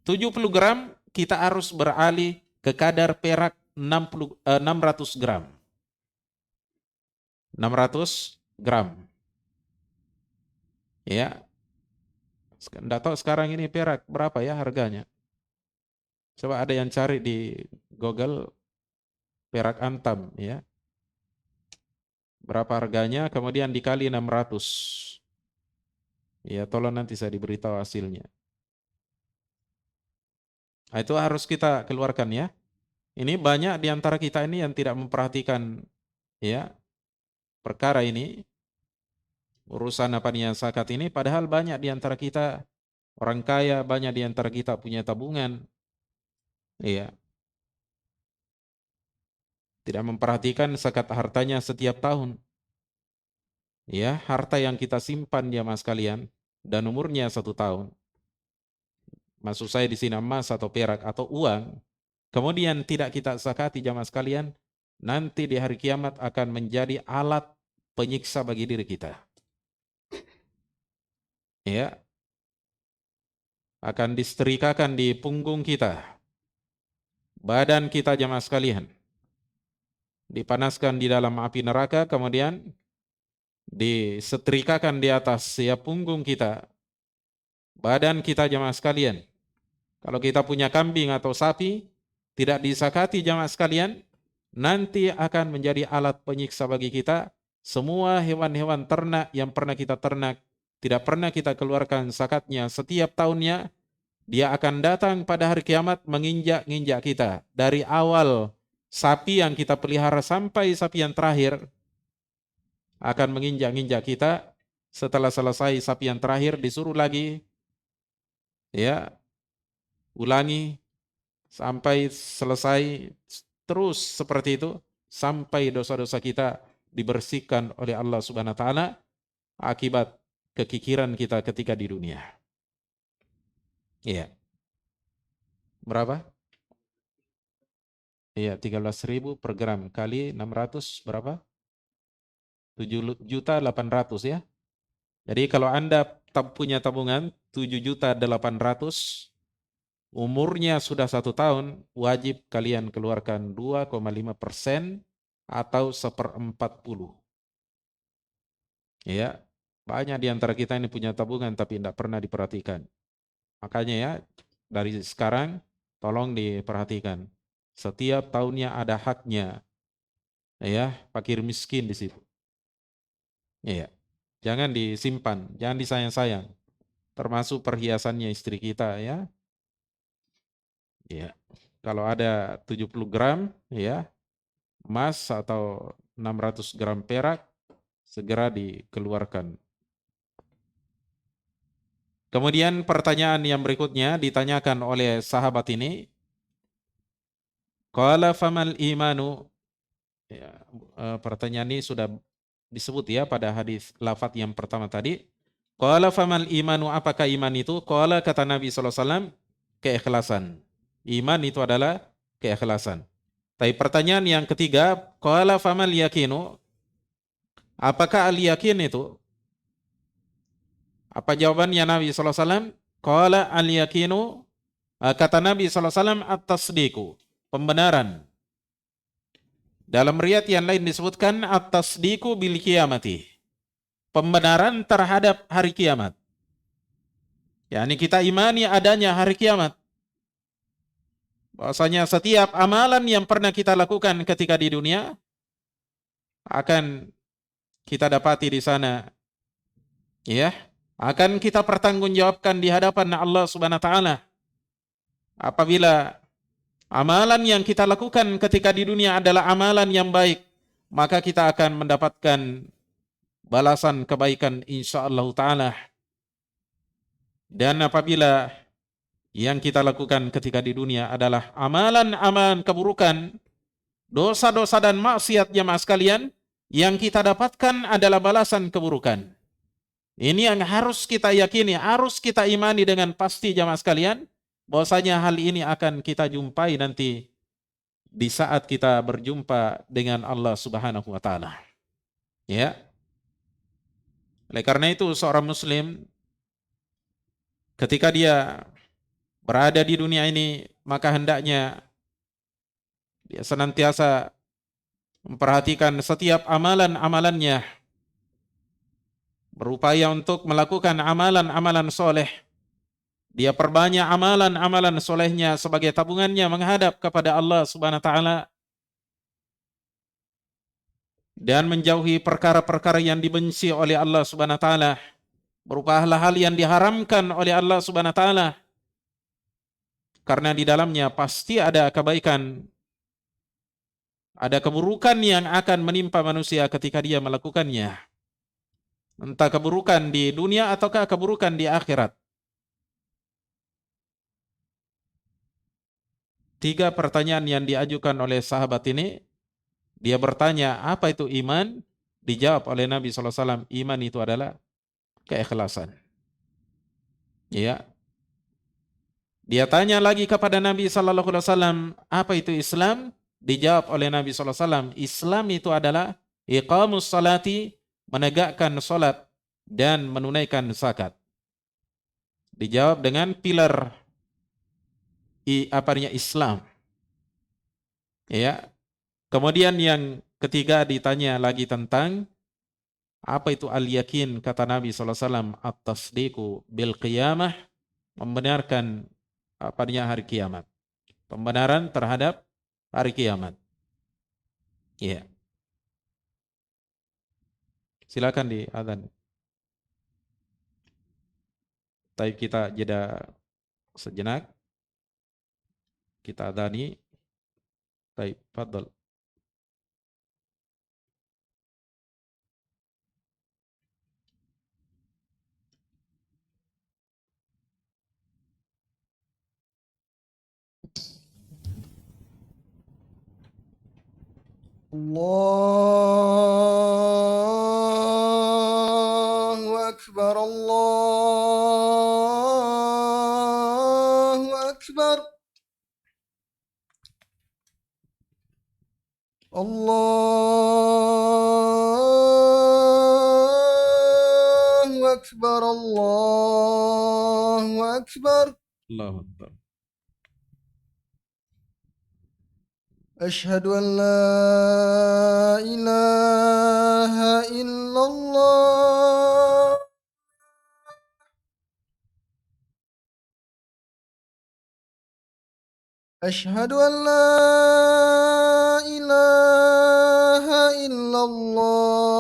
70 gram, kita harus beralih ke kadar perak 600 gram. 600 gram. Ya. Enggak tahu sekarang ini perak berapa ya harganya. Coba ada yang cari di Google perak antam, ya. Berapa harganya, kemudian dikali 600. Ya, tolong nanti saya diberitahu hasilnya. Nah, itu harus kita keluarkan, ya. Ini banyak di antara kita ini yang tidak memperhatikan, ya, perkara ini, urusan zakat ini, padahal banyak di antara kita orang kaya, banyak di antara kita punya tabungan, ya. Tidak memperhatikan zakat hartanya setiap tahun. Ya, harta yang kita simpan jamaah sekalian dan umurnya 1 tahun. Maksud saya di sini emas atau perak atau uang, kemudian tidak kita zakati jamaah sekalian, nanti di hari kiamat akan menjadi alat penyiksa bagi diri kita. Ya. Akan disetrikakan di punggung kita. Badan kita jamaah sekalian dipanaskan di dalam api neraka, kemudian disetrikakan di atas punggung kita. Badan kita jamaah sekalian. Kalau kita punya kambing atau sapi, tidak disakati jamaah sekalian, nanti akan menjadi alat penyiksa bagi kita. Semua hewan-hewan ternak yang pernah kita ternak, tidak pernah kita keluarkan zakatnya setiap tahunnya, dia akan datang pada hari kiamat menginjak-injak kita. Dari awal sapi yang kita pelihara sampai sapi yang terakhir, akan menginjak-injak kita. Setelah selesai sapi yang terakhir, disuruh lagi, ya, ulangi sampai selesai, terus seperti itu sampai dosa-dosa kita dibersihkan oleh Allah Subhanahu wa taala akibat kekikiran kita ketika di dunia. Iya. Berapa? Iya, 13.000 per gram kali 600 berapa? 7.800.000 ya. Jadi kalau Anda punya tabungan 7.800.000, umurnya sudah 1 tahun, wajib kalian keluarkan 2,5% atau 1/40. Ya, Banyak di antara kita ini punya tabungan tapi tidak pernah diperhatikan. Makanya ya, dari sekarang tolong diperhatikan. Setiap tahunnya ada haknya, ya, fakir miskin di situ. Iya. Jangan disimpan, jangan disayang-sayang. Termasuk perhiasannya istri kita ya. Iya. Kalau ada 70 gram ya, emas atau 600 gram perak segera dikeluarkan. Kemudian pertanyaan yang berikutnya ditanyakan oleh sahabat ini, qala famal imanu. Ya, pertanyaan ini sudah disebut ya pada hadis lafaz yang pertama tadi. Qala famal imanu, apakah iman itu? Qala, kata Nabi SAW, keikhlasan. Iman itu adalah keikhlasan. Tapi pertanyaan yang ketiga, qala famal yakinu, apakah al yakin itu? Apa jawabannya Nabi SAW? Qala al yakinu, kata Nabi SAW, at-tasdiqu, pembenaran. Dalam riwayat yang lain disebutkan at-tasdiqu bil qiyamati, pembenaran terhadap hari kiamat. yakni kita imani adanya hari kiamat. Bahwasanya setiap amalan yang pernah kita lakukan ketika di dunia akan kita dapati di sana, ya, akan kita pertanggungjawabkan di hadapan Allah Subhanahu wa taala. Apabila amalan yang kita lakukan ketika di dunia adalah amalan yang baik, maka kita akan mendapatkan balasan kebaikan insyaallah taala. Dan apabila yang kita lakukan ketika di dunia adalah amalan-amalan keburukan, dosa-dosa dan maksiat, jemaah sekalian, yang kita dapatkan adalah balasan keburukan. Ini yang harus kita yakini, harus kita imani dengan pasti, jemaah sekalian, bahwasanya hal ini akan kita jumpai nanti di saat kita berjumpa dengan Allah Subhanahu wa taala. Ya. Oleh karena itu seorang muslim ketika dia berada di dunia ini, maka hendaknya dia senantiasa memperhatikan setiap amalan-amalannya, berupaya untuk melakukan amalan-amalan soleh. Dia perbanyak amalan-amalan solehnya sebagai tabungannya menghadap kepada Allah Subhanahu wa taala, dan menjauhi perkara-perkara yang dibenci oleh Allah Subhanahu wa taala, berupa hal-hal yang diharamkan oleh Allah Subhanahu wa taala. Karena di dalamnya pasti ada kebaikan, ada keburukan yang akan menimpa manusia ketika dia melakukannya. Entah keburukan di dunia ataukah keburukan di akhirat. 3 pertanyaan yang diajukan oleh sahabat ini. Dia bertanya, apa itu iman? Dijawab oleh Nabi SAW, iman itu adalah keikhlasan. Ya. Dia tanya lagi kepada Nabi SAW, apa itu Islam? Dijawab oleh Nabi SAW, Islam itu adalah iqamus salati, menegakkan salat dan menunaikan zakat. Dijawab dengan pilar Islam. Ya. Kemudian yang ketiga ditanya lagi tentang apa itu al-yakin, kata Nabi SAW, at-tasdiqu bil qiyamah, membenarkan hari kiamat. Pembenaran terhadap hari kiamat. Iya. Silakan di adzan. Tapi kita jeda sejenak. Kita adzani. Baik, fadhal. Allahu Akbar, Allahu Akbar, Allahu Akbar, Allahu Akbar. Allahu Akbar. أشهد أن لا إله إلا الله. أشهد أن لا إله إلا الله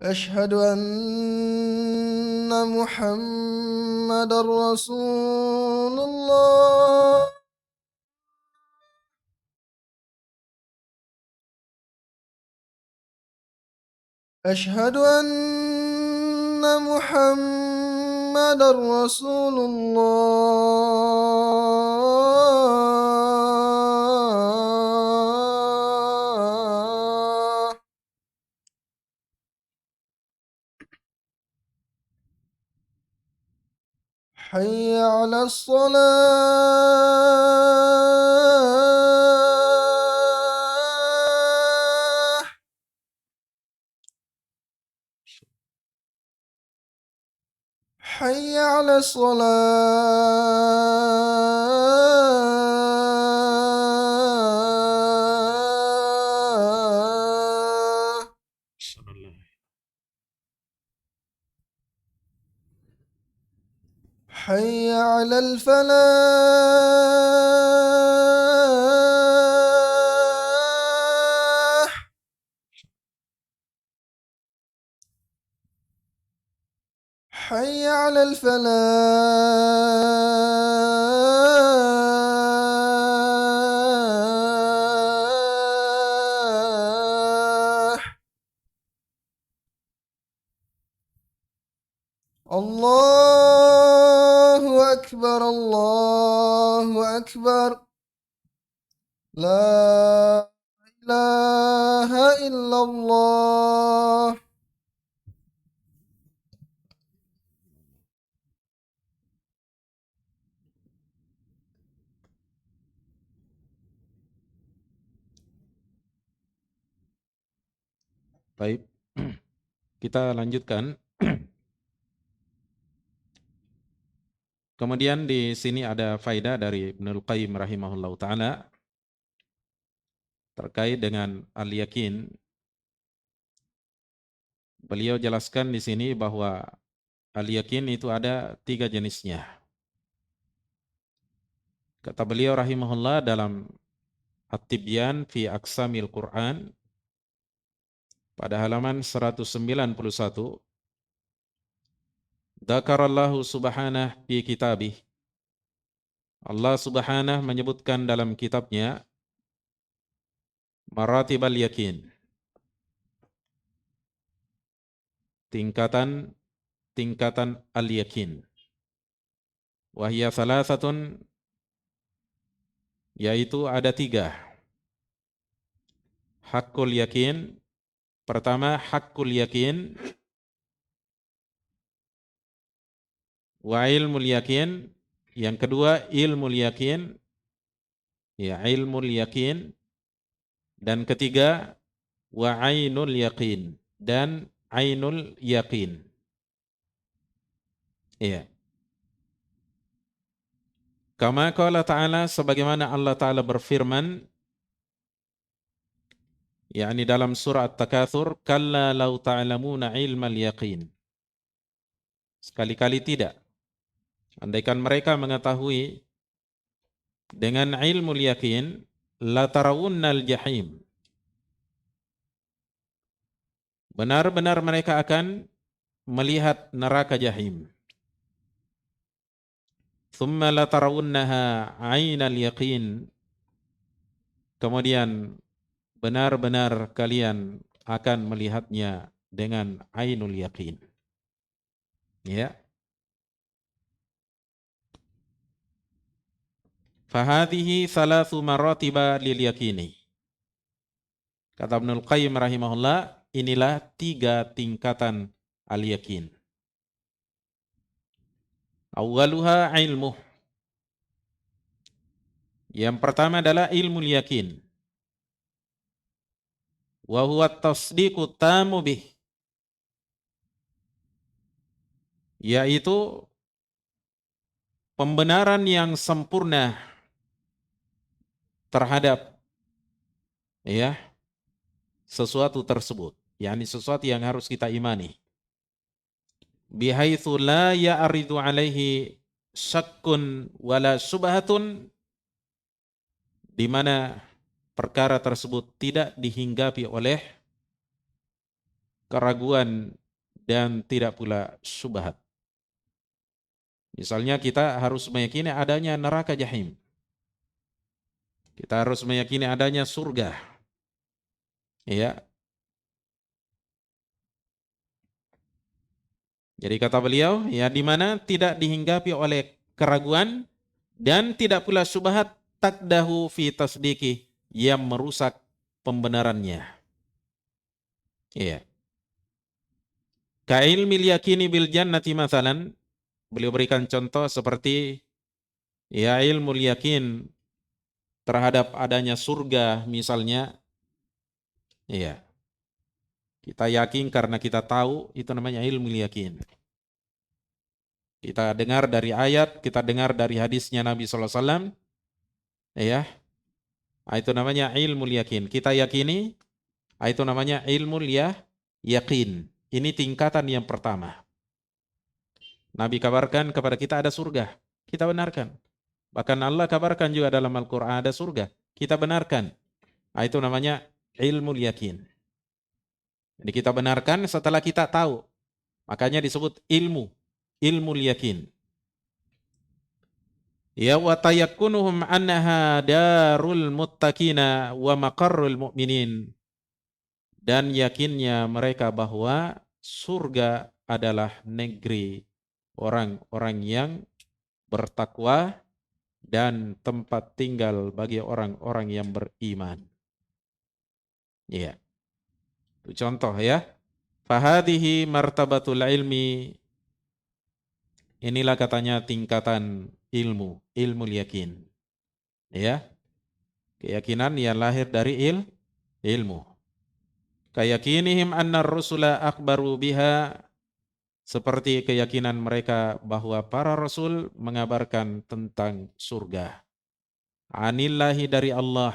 أشهد أن محمد رسول الله أشهد أن محمد رسول الله حي على الصلاة حي على الصلاة حي على الفلاح حي على الفلاح الله أكبر الله أكبر لا إله إلا الله Baik, kita lanjutkan. Kemudian di sini ada faedah dari Ibnul Qayyim rahimahullahu taala terkait dengan al-yakin. Beliau jelaskan di sini bahwa al-yakin itu ada 3 jenisnya. Kata beliau rahimahullah dalam At-Tibyan fi Aqsamil Quran pada halaman 191, Dzakarallahu subhanahu fi kitabih. Allah subhanahu menyebutkan dalam kitabnya maratibal yakin. Tingkatan al-yakin. Wahya salasatun, yaitu ada 3. Haqqul yakin. Pertama, haqqul yakin. Wa ilmul yakin. Yang kedua, ilmul yakin. Ya, ilmul yakin. Dan ketiga, wa ainul yakin. Dan ainul yakin. Iya. Kama qala ta'ala, sebagaimana Allah Ta'ala berfirman, yakni dalam surah At-Takatsur, kalla law ta'lamuna ilmal yaqin. Sekali-kali tidak. Andaikan mereka mengetahui dengan ilmu yakin, la tarawunnal jahim. Benar-benar mereka akan melihat neraka jahim. Thumma la tarawunnaha 'ainal yaqin. Kemudian benar-benar kalian akan melihatnya dengan ainul yaqin. Ya. Fahadhihi thalathu maratiba lil yaqini. Kata Ibnul Qayyim rahimahullah, inilah 3 tingkatan al-yakin. Awwaluha ilmu. Yang pertama adalah ilmu yakin. Wa huwa tasdiqu tamu bih. Yaitu pembenaran yang sempurna terhadap ya, sesuatu tersebut, yakni sesuatu yang harus kita imani. Bihaitsu la ya'ridu alaihi syakkun wala subhatun, di mana perkara tersebut tidak dihinggapi oleh keraguan dan tidak pula syubhat. Misalnya kita harus meyakini adanya neraka jahim. Kita harus meyakini adanya surga. Ya. Jadi kata beliau, ya, di mana tidak dihinggapi oleh keraguan dan tidak pula syubhat takdahu fi tasdiki, yang merusak pembenarannya. Iya. Ka ilmil yakini bil jannati mathalan, beliau berikan contoh seperti ya ilmu yakin terhadap adanya surga misalnya. Iya. Kita yakin karena kita tahu, itu namanya ilmu yakin. Kita dengar dari ayat, kita dengar dari hadisnya Nabi SAW, ya, itu namanya ilmu yakin. Kita yakini, itu namanya ilmu yakin. Ini tingkatan yang pertama. Nabi kabarkan kepada kita ada surga, kita benarkan. Bahkan Allah kabarkan juga dalam Al-Quran ada surga, kita benarkan. Itu namanya ilmu yakin. Jadi kita benarkan setelah kita tahu. Makanya disebut ilmu yakin. Ya wa tayakkunuhum annaha darul muttaqina wa maqarrul mu'minin. Dan yakinnya mereka bahwa surga adalah negeri orang-orang yang bertakwa dan tempat tinggal bagi orang-orang yang beriman. Iya. Itu contoh ya. Fahadihi martabatul ilmi. Inilah katanya tingkatan ilmu yakin. Ya. Keyakinan yang lahir dari ilmu. Kayakinihim anna rusula akhbaru biha, seperti keyakinan mereka bahwa para rasul mengabarkan tentang surga. Anillahi, dari Allah.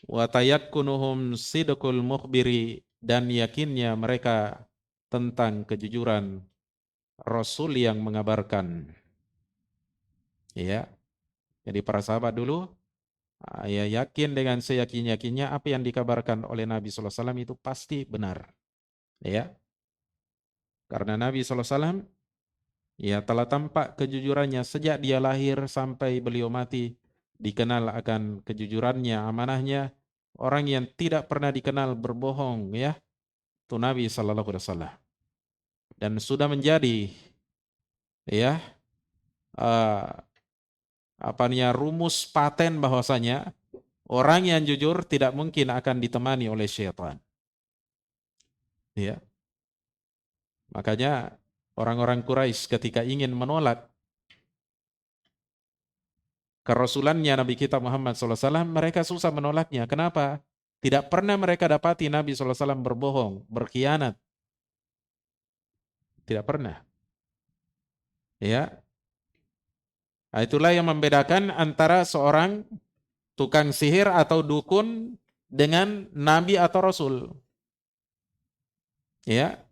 Wa tayakkunuhum sidqul mukhbiri, dan yakinnya mereka tentang kejujuran rasul yang mengabarkan. Ya. Jadi para sahabat dulu ya yakin dengan seyakin-yakinnya apa yang dikabarkan oleh Nabi sallallahu alaihi wasallam itu pasti benar. Ya. Karena Nabi sallallahu alaihi wasallam ya telah tampak kejujurannya sejak dia lahir sampai beliau mati, dikenal akan kejujurannya, amanahnya, orang yang tidak pernah dikenal berbohong, ya, itu Nabi sallallahu alaihi wasallam. Dan sudah menjadi ya rumus paten bahwasanya orang yang jujur tidak mungkin akan ditemani oleh syaitan. Ya. Makanya orang-orang Quraisy ketika ingin menolak kerasulannya Nabi kita Muhammad SAW, mereka susah menolaknya. Kenapa? Tidak pernah mereka dapati Nabi SAW berbohong, berkhianat. Tidak pernah. Ya. Nah, itulah yang membedakan antara seorang tukang sihir atau dukun dengan Nabi atau Rasul. Ya.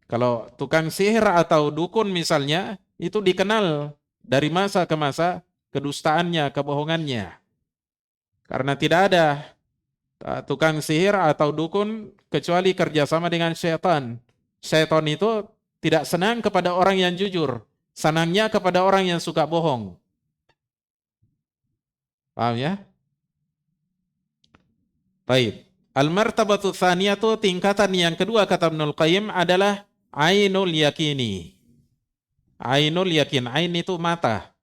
Kalau tukang sihir atau dukun misalnya, itu dikenal dari masa ke masa kedustaannya, kebohongannya. Karena tidak ada tukang sihir atau dukun kecuali kerjasama dengan syaitan. Syaitan itu tidak senang kepada orang yang jujur, senangnya kepada orang yang suka bohong. Paham ya? Baik. Al-martabatu tsaniyatu, tingkatan yang kedua kata Ibnul Qayyim adalah ainul yakini. Ainul yakin, ain itu mata.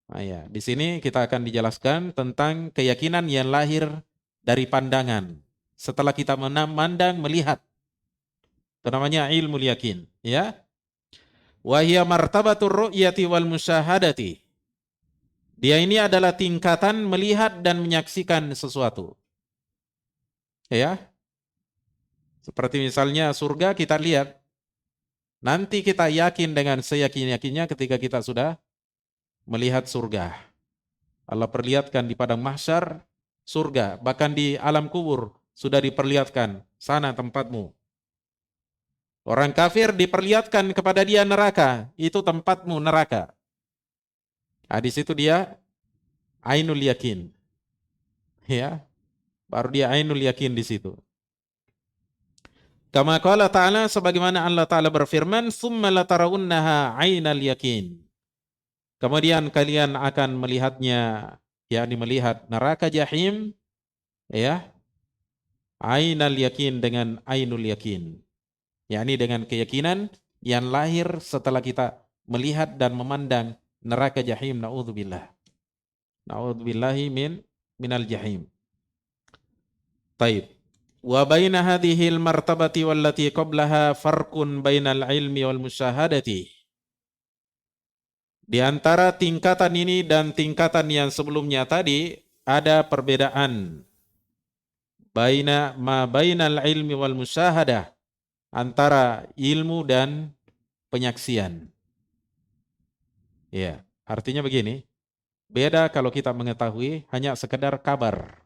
Nah, ya, di sini kita akan dijelaskan tentang keyakinan yang lahir dari pandangan. Setelah kita memandang, melihat. Itu namanya ilmu yakin, ya. Wa hiya martabatur ru'yati wal musyahadati. Dia ini adalah tingkatan melihat dan menyaksikan sesuatu. Ya. Seperti misalnya surga kita lihat. Nanti kita yakin dengan seyakin-yakinnya ketika kita sudah melihat surga. Allah perlihatkan di padang mahsyar surga, bahkan di alam kubur sudah diperlihatkan, sana tempatmu. Orang kafir diperlihatkan kepada dia neraka, itu tempatmu neraka. Nah, di situ dia ainul yakin. Ya, baru dia ainul yakin di situ. Kama qala ta'ala, sebagaimana Allah Ta'ala berfirman, "Tsumma latarawunnaha 'ainal yakin." Kemudian kalian akan melihatnya, yakni melihat neraka jahim, ya, ainal yakin, dengan ainul yakin, yakni dengan keyakinan yang lahir setelah kita melihat dan memandang neraka jahim. Naudzubillah. Naudzubillahi minal jahim. Taib. Wa baina hadhil martabati wallati qablaha farqun bainal ilmi wal musyahadati. Di antara tingkatan ini dan tingkatan yang sebelumnya tadi ada perbedaan. Bainal ilmi wal musyahadah, antara ilmu dan penyaksian. Ya, artinya begini. Beda kalau kita mengetahui hanya sekedar kabar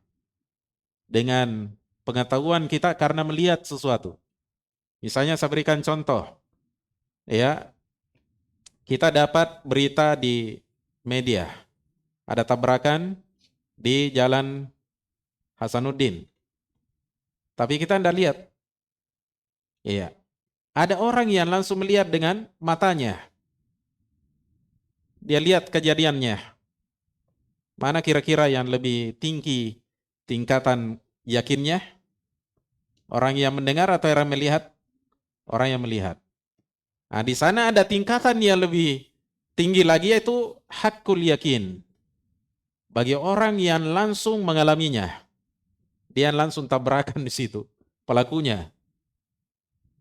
dengan pengetahuan kita karena melihat sesuatu. Misalnya saya berikan contoh, ya, kita dapat berita di media, ada tabrakan di Jalan Hasanuddin, tapi kita tidak lihat. Iya, ada orang yang langsung melihat dengan matanya, dia lihat kejadiannya. Mana kira-kira yang lebih tinggi tingkatan yakinnya? Orang yang mendengar atau orang melihat? Orang yang melihat. Nah, di sana ada tingkatan yang lebih tinggi lagi, yaitu hakul yakin. Bagi orang yang langsung mengalaminya, dia langsung tabrakan di situ pelakunya.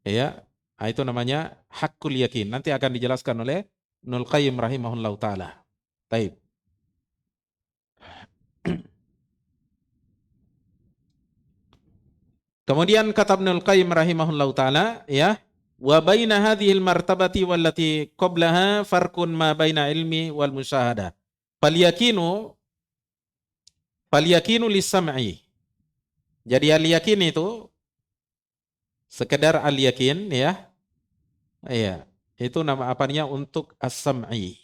Ya, nah, itu namanya hakul yakin. Nanti akan dijelaskan oleh Ibnul Qayyim rahimahullahu taala. Baik. Kemudian kata Ibnul Qayyim rahimahullahu taala, ya, wa baina hadhil martabati wallati qablaha farqun ma baina ilmi wal musyahadah. Falyakinu lis-sam'i. Jadi al-yakin itu sekedar al-yakin, ya. Iya, itu nama apanya untuk as-sam'i,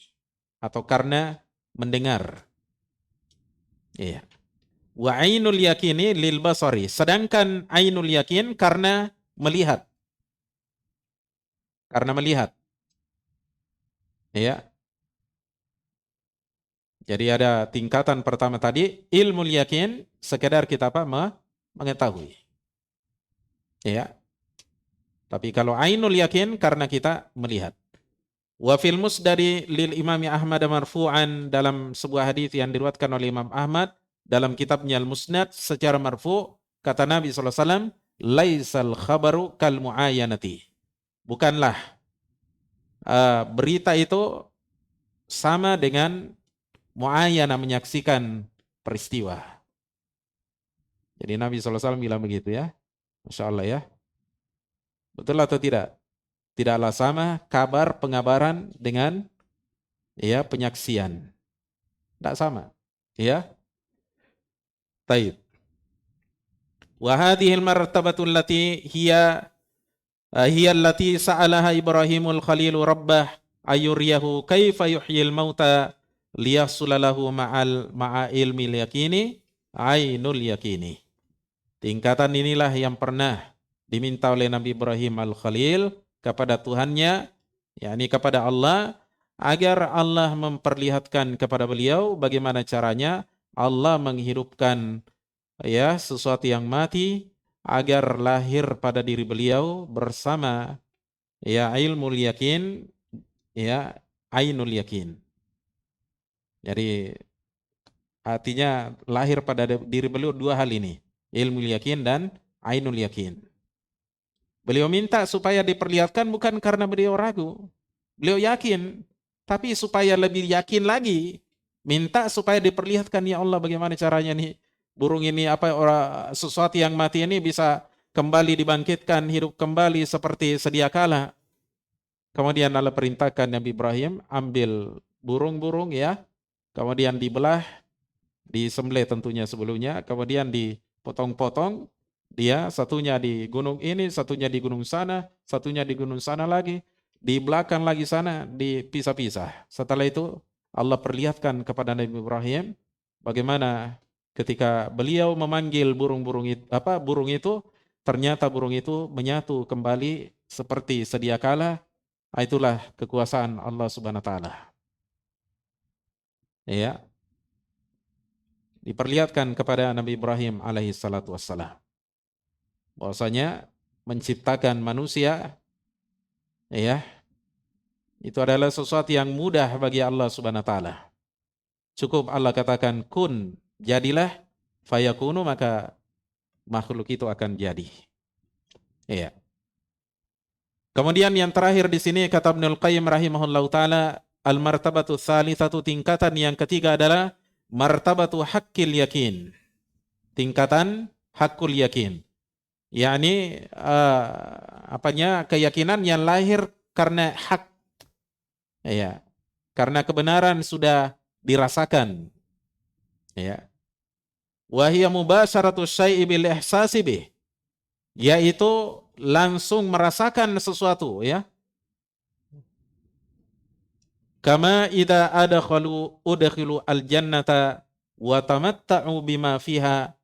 atau karena mendengar. Iya. Wa ainul yakini lil basari, sedangkan ainul yakin karena melihat. Karena melihat. Ya. Jadi ada tingkatan pertama tadi, ilmu yakin, sekedar kita mengetahui. Ya. Tapi kalau ainul yakin karena kita melihat. Wa fil musnadi lil Imam Ahmad marfu'an, dalam sebuah hadis yang diriwayatkan oleh Imam Ahmad dalam kitabnya Al-Musnad secara marfu', kata Nabi SAW, laisal khabaru kal mu'ayanati. Bukanlah berita itu sama dengan mu'ayana, menyaksikan peristiwa. Jadi Nabi SAW bilang begitu, ya. Masya Allah, ya. Betul atau tidak? Tidaklah sama kabar pengabaran dengan, ya, penyaksian. Tidak sama. Ya. Taib. Wa hadhil martabatul lati hiya allati sa'alaha Ibrahimul Khalilu rabbah ayuriyahu kaifa yuhyil mauta liyahsulalahu ma'a ilmi yakini ainul yakini. Tingkatan inilah yang pernah diminta oleh Nabi Ibrahim Al-Khalil kepada Tuhannya, yakni kepada Allah, agar Allah memperlihatkan kepada beliau bagaimana caranya Allah menghidupkan, ya, sesuatu yang mati agar lahir pada diri beliau bersama, ya, ilmul yakin, ya, ainul yakin. Jadi artinya lahir pada diri beliau dua hal ini, ilmul yakin dan ainul yakin. Beliau minta supaya diperlihatkan bukan karena beliau ragu, beliau yakin, tapi supaya lebih yakin lagi, minta supaya diperlihatkan, ya Allah, bagaimana caranya nih burung ini, sesuatu yang mati ini bisa kembali dibangkitkan, hidup kembali seperti sedia kala. Kemudian Allah perintahkan Nabi Ibrahim ambil burung-burung, ya, kemudian dibelah disembelih tentunya sebelumnya, kemudian dipotong-potong, dia satunya di gunung ini, satunya di gunung sana, satunya di gunung sana lagi, di belakang lagi sana, dipisah-pisah. Setelah itu Allah perlihatkan kepada Nabi Ibrahim bagaimana ketika beliau memanggil burung itu, ternyata burung itu menyatu kembali seperti sedia kala. Itulah kekuasaan Allah Subhanahu wa taala. Ya, diperlihatkan kepada Nabi Ibrahim alaihi salatu wassalam bahwasanya menciptakan manusia, ya, itu adalah sesuatu yang mudah bagi Allah Subhanahu wa taala. Cukup Allah katakan kun, jadilah, fayakunu, maka makhluk itu akan jadi. Iya. Kemudian yang terakhir di sini kata Ibnul Qayyim rahimahullahu taala, al-martabatu tsalitsatu, tingkatan yang ketiga adalah martabatu haqqil yakin. Tingkatan hakul yakin. yakni keyakinan yang lahir karena hak, ya, karena kebenaran sudah dirasakan, ya. Wa hiya mubasharatu syai'i bil ihsasi bih, yaitu langsung merasakan sesuatu, ya. Kama idza udkhilu al jannata wa tamatta'u bima fiha,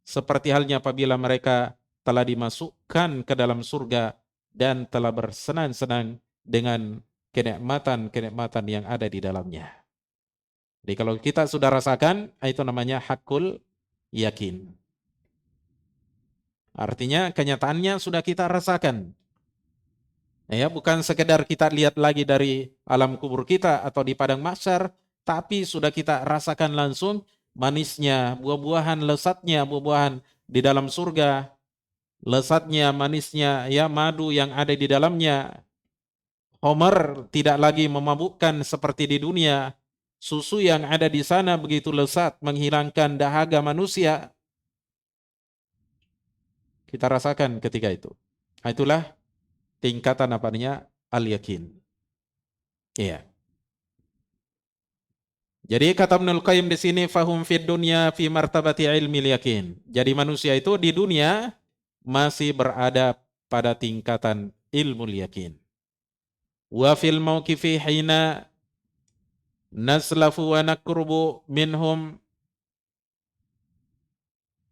seperti halnya apabila mereka telah dimasukkan ke dalam surga dan telah bersenang-senang dengan kenikmatan-kenikmatan yang ada di dalamnya. Jadi kalau kita sudah rasakan, itu namanya hakul yakin. Artinya kenyataannya sudah kita rasakan. Ya, bukan sekedar kita lihat lagi dari alam kubur kita atau di padang mahsyar, tapi sudah kita rasakan langsung manisnya, buah-buahan, lezatnya buah-buahan di dalam surga, lezatnya, manisnya, ya, madu yang ada di dalamnya. Homer tidak lagi memabukkan seperti di dunia. Susu yang ada di sana begitu lezat, menghilangkan dahaga manusia. Kita rasakan ketika itu. Itulah tingkatan al-yakin. Iya. Jadi kata Ibnul Qayyim di sini, fahum fid dunya fi martabati ilmil yakin. Jadi manusia itu di dunia masih berada pada tingkatan ilmu yakin. Wa fil mauqifi hina naslafu wa nakrubu minhum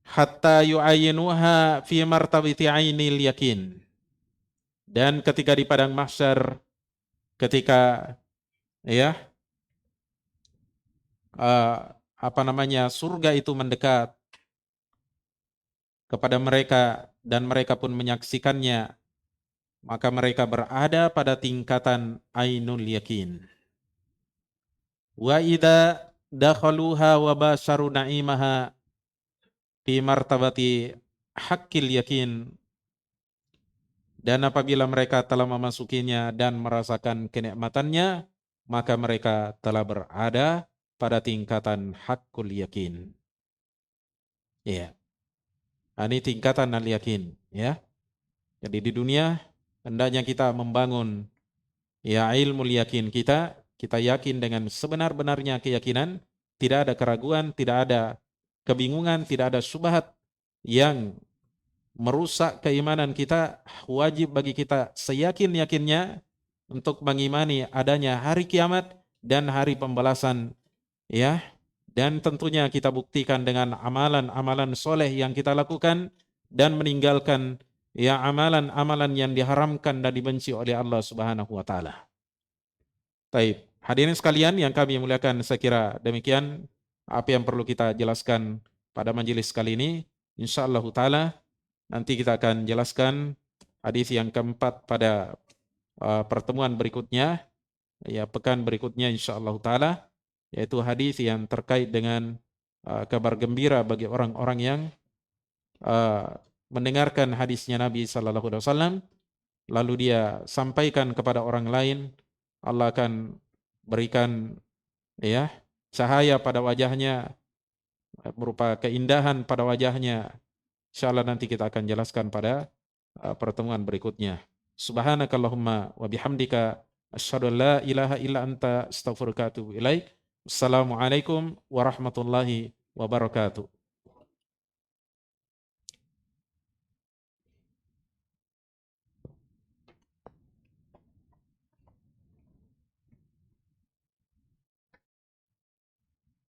hatta yu'ayyinuha fi martabati ainil yakin. Dan ketika di padang mahsyar, ketika, ya, surga itu mendekat kepada mereka dan mereka pun menyaksikannya, maka mereka berada pada tingkatan ainul yakin. Wa idza dakhaluha wa basharu na'imaha fi martabati haqqil yakin, dan apabila mereka telah memasukinya dan merasakan kenikmatannya, maka mereka telah berada pada tingkatan hakul yakin. Ya. Ini tingkatan al-yakin, ya. Jadi di dunia hendaknya kita membangun, ya, ilmu yakin kita yakin dengan sebenar-benarnya keyakinan, tidak ada keraguan, tidak ada kebingungan, tidak ada syubhat yang merusak keimanan kita. Wajib bagi kita seyakin-yakinnya untuk mengimani adanya hari kiamat dan hari pembalasan, ya. Dan tentunya kita buktikan dengan amalan-amalan soleh yang kita lakukan dan meninggalkan, ya, amalan-amalan yang diharamkan dan dibenci oleh Allah Subhanahu wa taala. Baik, hadirin sekalian yang kami muliakan, saya kira demikian apa yang perlu kita jelaskan pada majelis kali ini. Insyaallah taala nanti kita akan jelaskan hadis yang keempat pada pertemuan berikutnya, ya, pekan berikutnya insyaallah taala, yaitu hadis yang terkait dengan kabar gembira bagi orang-orang yang mendengarkan hadisnya Nabi sallallahu alaihi wasallam lalu dia sampaikan kepada orang lain. Allah akan berikan, ya, cahaya pada wajahnya, berupa keindahan pada wajahnya. Insyaallah nanti kita akan jelaskan pada pertemuan berikutnya. Subhanakallahumma wa bihamdika asyhadu an la ilaha illa anta astaghfiruka wa atubu ilaik. Assalamualaikum warahmatullahi wabarakatuh.